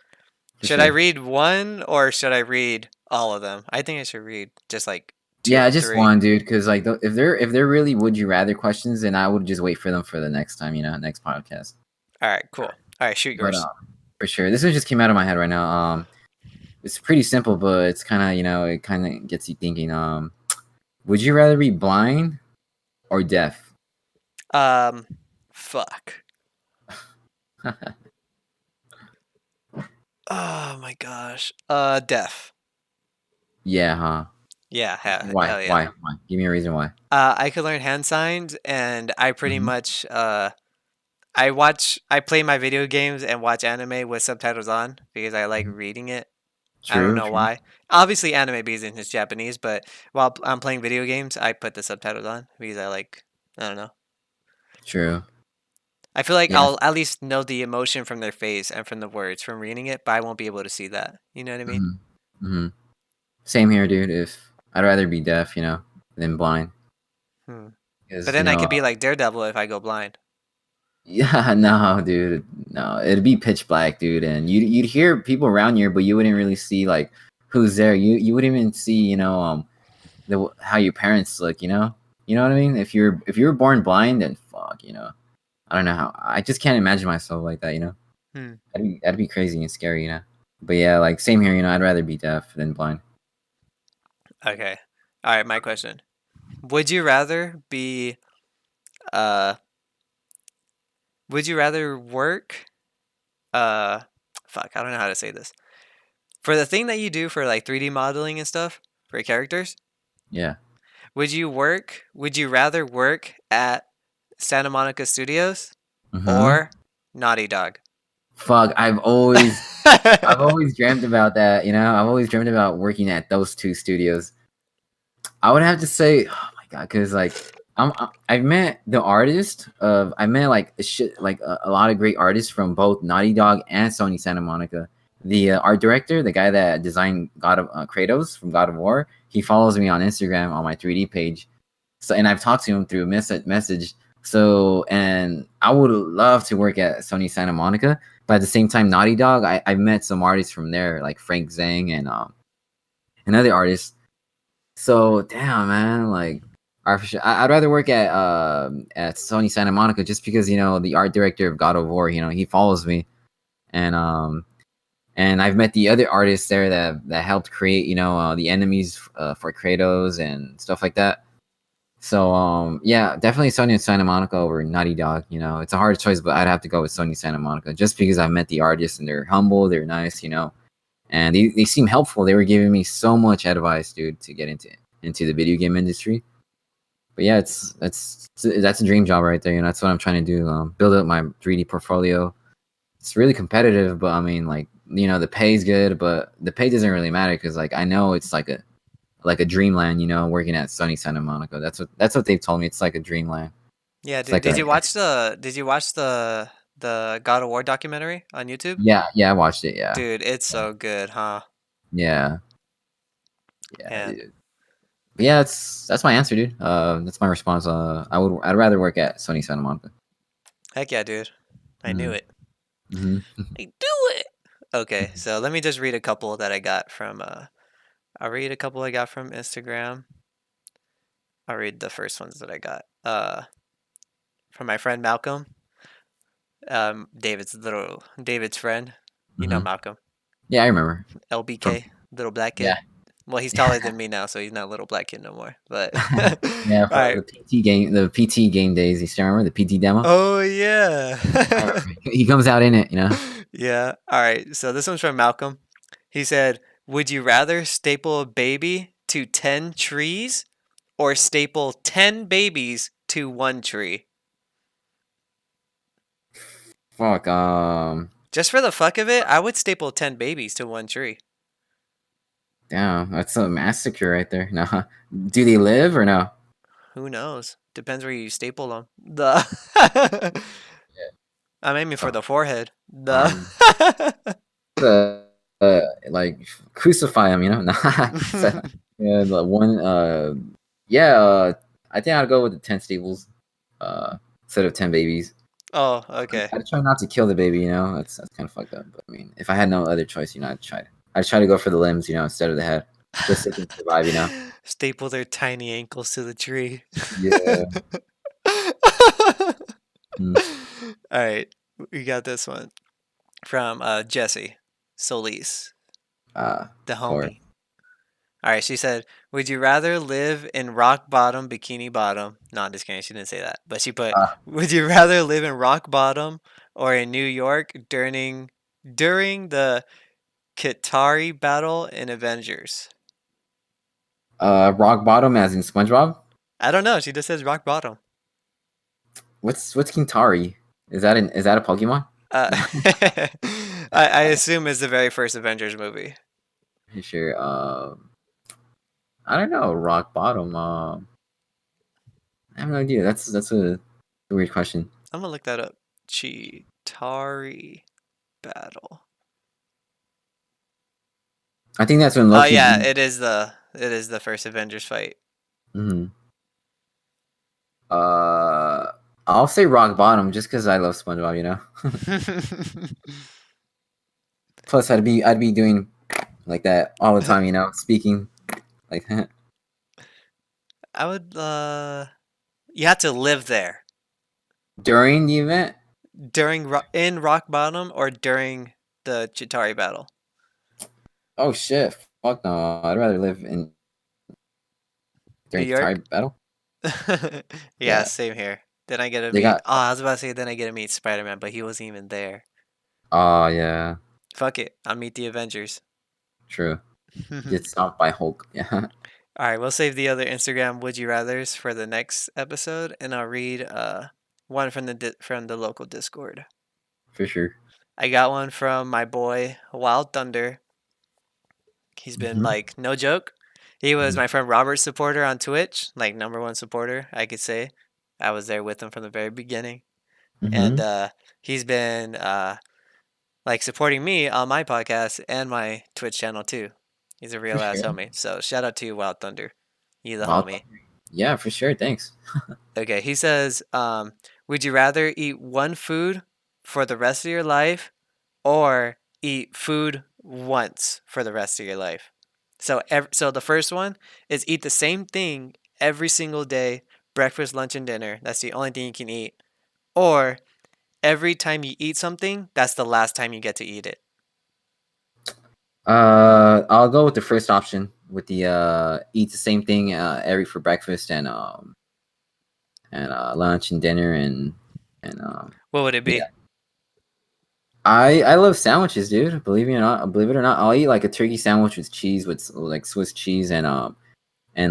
for Should I sure. read one or should I read all of them? I think I should read just like two Yeah, or just three. one, dude. Because like, if they're really would you rather questions, then I would just wait for them for the next time, next podcast. All right, cool. All right, shoot But yours. for sure, this one just came out of my head right now. It's pretty simple, but it's kind of it kind of gets you thinking. Would you rather be blind or deaf? Um, fuck. Oh my gosh. Deaf. Yeah, huh? Yeah, Why? hell yeah. Why? Why? Give me a reason why. I could learn hand signs, and I pretty Hmm. much I play my video games and watch anime with subtitles on because I like reading it. I don't True, know true, why. Obviously, anime because it's Japanese, but while I'm playing video games, I put the subtitles on because I don't know. true. I feel like Yeah. I'll at least know the emotion from their face and from the words from reading it, but I won't be able to see that. You know what I mean? Hmm. Hmm. Same here, dude. If I'd rather be deaf, than blind, Hmm. But because then I could be like Daredevil if I go blind. yeah, no, dude, no, it'd be pitch black, dude, and you'd hear people around you, but you wouldn't really see like who's there. You wouldn't even see, the how your parents look. You know what I mean. If you were born blind, then fuck. I don't know how. I just can't imagine myself like that. Hmm. That'd be crazy and scary. But yeah, like same here. I'd rather be deaf than blind. Okay. All right, my question. Would you rather be uh would you rather work uh fuck, I don't know how to say this. For the thing that you do for like 3D modeling and stuff for characters, Yeah. would you rather work at Santa Monica Studios Mm-hmm. or Naughty Dog? Fuck. I've always dreamt about that. I've always dreamt about working at those two studios. I would have to say, oh my god, because like I've met the artist of I met like a shit like a lot of great artists from both Naughty Dog and Sony Santa Monica. The art director, the guy that designed God of Kratos from God of War, he follows me on Instagram on my 3D page. So and I've talked to him through message. So and I would love to work at Sony Santa Monica, but at the same time, Naughty Dog, I met some artists from there like Frank Zhang and other artists. So damn, man, like I'd rather work at Sony Santa Monica just because the art director of God of War, he follows me, and and I've met the other artists there that helped create the enemies for Kratos and stuff like that. So yeah, definitely Sony Santa Monica over Naughty Dog. It's a hard choice, but I'd have to go with Sony Santa Monica just because I've met the artists and they're humble, they're nice, and they seem helpful. They were giving me so much advice, dude, to get into the video game industry. But yeah, that's a dream job right there. That's what I'm trying to do. Build up my 3D portfolio. It's really competitive, but I mean, like the pay is good, but the pay doesn't really matter because like I know it's like a dreamland. Working at Sony Santa Monica. That's what they've told me. It's like a dreamland. Yeah, It's dude. like a Did you watch the God of War documentary on YouTube? yeah. I watched it. Yeah, Dude, it's yeah, so good, huh? yeah. Yeah, Man. dude. Yeah, that's my answer, dude. That's my response. I'd rather work at Sony Santa Monica. Heck yeah, dude. I knew Mm-hmm. it. Mm-hmm. I do it. Okay, so let me just read a couple that I got from I'll read a couple I got from Instagram. I'll read the first ones that I got. From my friend Malcolm. David's friend. You know Mm-hmm. Malcolm. Yeah, I remember from LBK, little black yeah. kid. Well, he's taller than me now, so he's not little black kid no more. But Yeah, all from right. the PT game days. You still remember the PT demo? Oh yeah. I remember. He comes out in it. Yeah. All right. So this one's from Malcolm. He said, "Would you rather staple a baby to 10 trees or staple 10 babies to one tree?" Fuck. Just for the fuck of it, I would staple 10 babies to one tree. Damn, that's a massacre right there. No, do they live or no? Who knows? Depends where you staple them. The I'm aiming for Fuck. the forehead. The Um, like crucify him. Nah. So, yeah, the one. Yeah. I think I'd go with the 10 staples. Instead of 10 babies. Oh, okay. I'd try not to kill the baby. That's kind of fucked up. But I mean, if I had no other choice, I'd try to go for the limbs. Instead of the head, just so it can survive. Staple their tiny ankles to the tree. Yeah. Mm. All right, we got this one from Jesse Solis, the Of course. homie. All right, she said, "Would you rather live in rock bottom, bikini bottom?" No, I'm just kidding. She didn't say that, but she put, Uh, "Would you rather live in rock bottom or in New York during the Qatari battle in Avengers?" rock bottom, as in SpongeBob. I don't know. She just says rock bottom. What's Kintari? Is that a Pokemon? Uh, No, I assume it's the very first Avengers movie. sure. I don't know. Rock bottom. I have no idea. That's a weird question. I'm gonna look that up. Chitari battle. I think that's when Oh Loki. yeah, it is the first Avengers fight. Mhm. Uh, I'll say rock bottom just because I love SpongeBob. Plus, I'd be doing like that all the time, speaking like that. I would you have to live there During the event. in Rock Bottom or during the Chitari battle. Oh shit! Fuck no! I'd rather live in New during York? Qatari battle. Yeah, Yeah, same here. Then I get to they meet. got. Oh, I was about to say then I get to meet Spider-Man, but he wasn't even there. Oh yeah, Fuck it, I'll meet the Avengers. true. All Get stomped by Hulk. Yeah, right, we'll save the other Instagram would you rather's for the next episode, and I'll read one from from the local Discord. for sure. I got one from my boy Wild Thunder. He's been Hmm. like no joke. He was my friend Robert's supporter on Twitch, like number one supporter, I could say. I was there with him from the very beginning, and Hmm. he's been like supporting me on my podcast and my Twitch channel too. He's a For real ass sure. homie. So shout out to you, Wild Thunder. You the Well, homie. yeah, for sure. Thanks. Okay, he says, would you rather eat one food for the rest of your life or eat food once for the rest of your life? So the first one is eat the same thing every single day, breakfast, lunch, and dinner. That's the only thing you can eat. Or every time you eat something, that's the last time you get to eat it. I'll go with the first option with the eat the same thing every for breakfast and lunch and dinner and What would it yeah. be? I love sandwiches, dude. Believe it or not, I'll eat like a turkey sandwich with cheese, with like Swiss cheese and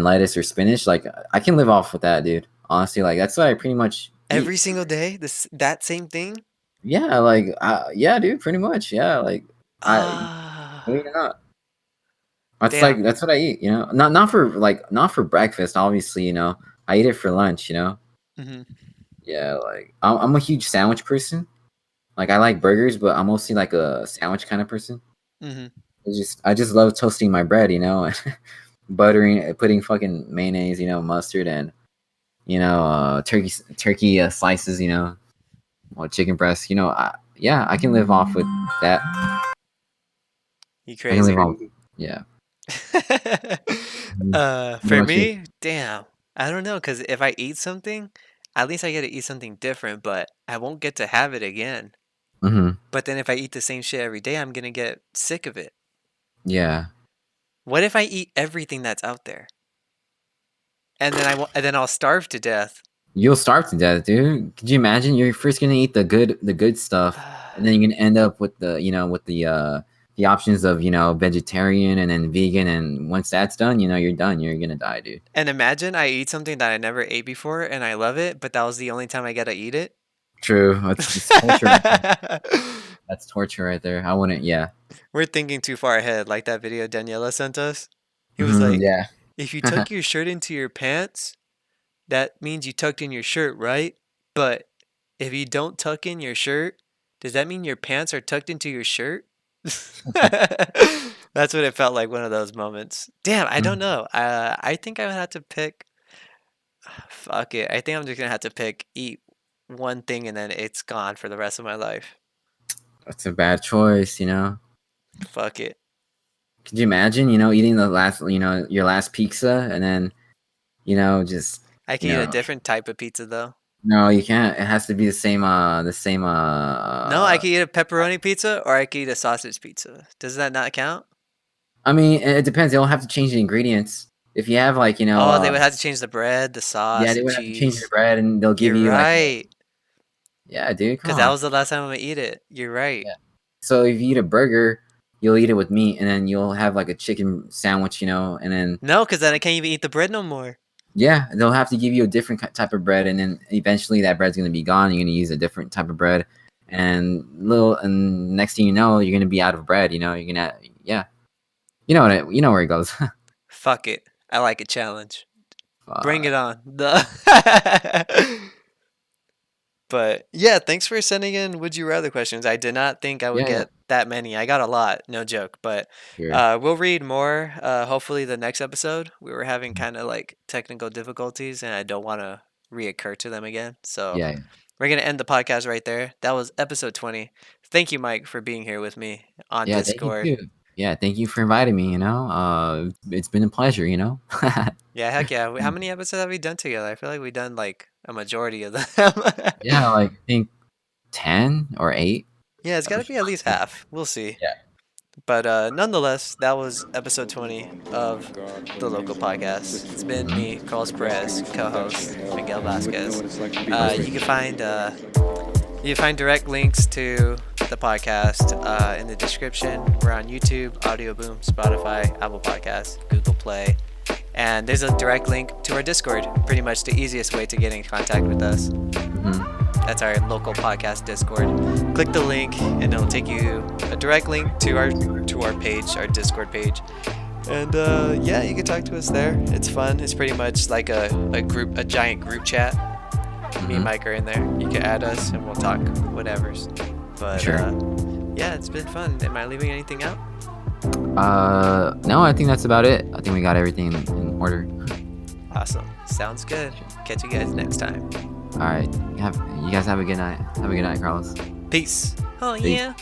lettuce or spinach. Like I can live off with that, dude. Honestly, like that's what I pretty much eat. Every single day, that same thing? Yeah, like yeah, dude. Pretty much, yeah. Like I believe it Ah, or not, that's damn. like that's what I eat. Not for not for breakfast. Obviously, I eat it for lunch. Hmm. Yeah, like I'm a huge sandwich person. Like I like burgers, but I'm mostly like a sandwich kind of person. Hmm. I just love toasting my bread, buttering, putting fucking mayonnaise, mustard, and turkey slices, or chicken breast. Yeah, I can live off with that. You I can live crazy. off. Yeah. Mhm. What For about you? me, damn. I don't know, because if I eat something, at least I get to eat something different, but I won't get to have it again. Hmm. But then if I eat the same shit every day, I'm gonna get sick of it. Yeah. What if I eat everything that's out there? And then I'll starve to death. You'll starve to death, dude. Could you imagine? You're first gonna eat the good stuff, and then you're gonna end up with the options of vegetarian and then vegan, and once that's done, you're done. You're gonna die, dude. And imagine I eat something that I never ate before and I love it, but that was the only time I get to eat it. True. That's torture right there. That's torture right there. I wouldn't. Yeah. We're thinking too far ahead, like that video Daniela sent us. He was Hmm. like, Yeah. if you tuck your shirt into your pants, that means you tucked in your shirt, right? But if you don't tuck in your shirt, does that mean your pants are tucked into your shirt? That's what it felt like, one of those moments. Damn, I don't Mhm. know. I think I would have to pick. Fuck it. I think I'm just gonna have to pick eat one thing and then it's gone for the rest of my life. That's a bad choice. Fuck it. Could you imagine? Eating your last pizza, and then just I you can eat a know. different type of pizza though. No, you can't. It has to be the same. The same. No, I can eat a pepperoni pizza or I can eat a sausage pizza. Does that not count? I mean, it depends. They'll have to change the ingredients. If you have like Oh, they would have to change the bread, the yeah, sauce, they the would have to change the cheese. bread, and they'll give You're you like right. yeah, dude, come Because that on. was the last time I'm gonna eat it. You're right. Yeah. So if you eat a burger, you'll eat it with meat, and then you'll have like a chicken sandwich, and then No, because then I can't even eat the bread no more. yeah, they'll have to give you a different type of bread, and then eventually that bread's gonna be gone. You're gonna use a different type of bread, and next thing you know, you're gonna be out of bread. You're gonna yeah, you know where it goes. Fuck it. I like a challenge. Bring it Fuck. on. The But yeah, thanks for sending in would you rather questions. I did not think I would Yeah, yeah, get that many. I got a lot, no joke. But sure. we'll read more. Hopefully the next episode. We were having kind of like technical difficulties, and I don't want to reoccur to them again. So Yeah, yeah, we're gonna end the podcast right there. That was episode 20. Thank you, Mike, for being here with me on yeah. Thank you Discord. too. Yeah, thank you for inviting me. It's been a pleasure. Yeah, heck yeah. How many episodes have we done together? I feel like we've done like a majority of them. Yeah, like I think 10 or 8. Yeah, it's got to be at least half. We'll see. Yeah. But nonetheless, that was episode 20 of the local podcast. It's been Mhm. me, Carlos Perez, co-host Miguel Vasquez. Awesome. You can find direct links to the podcast in the description. We're on YouTube, Audio Boom, Spotify, Apple Podcasts, Google Play, and there's a direct link to our Discord. Pretty much the easiest way to get in contact with us. Mhm. That's our local podcast Discord. Click the link, and it'll take you a direct link to our page, our Discord page. And yeah, you can talk to us there. It's fun. It's pretty much like a giant group chat. Me and Mhm. Mike are in there. You can add us, and we'll talk whatever's. But Sure. yeah, it's been fun. Am I leaving anything out? No, I think that's about it. I think we got everything in order. Awesome. Sounds good. Catch you guys next time. All right. You guys have a good night. Have a good night, Carlos. Peace. Oh Peace. yeah.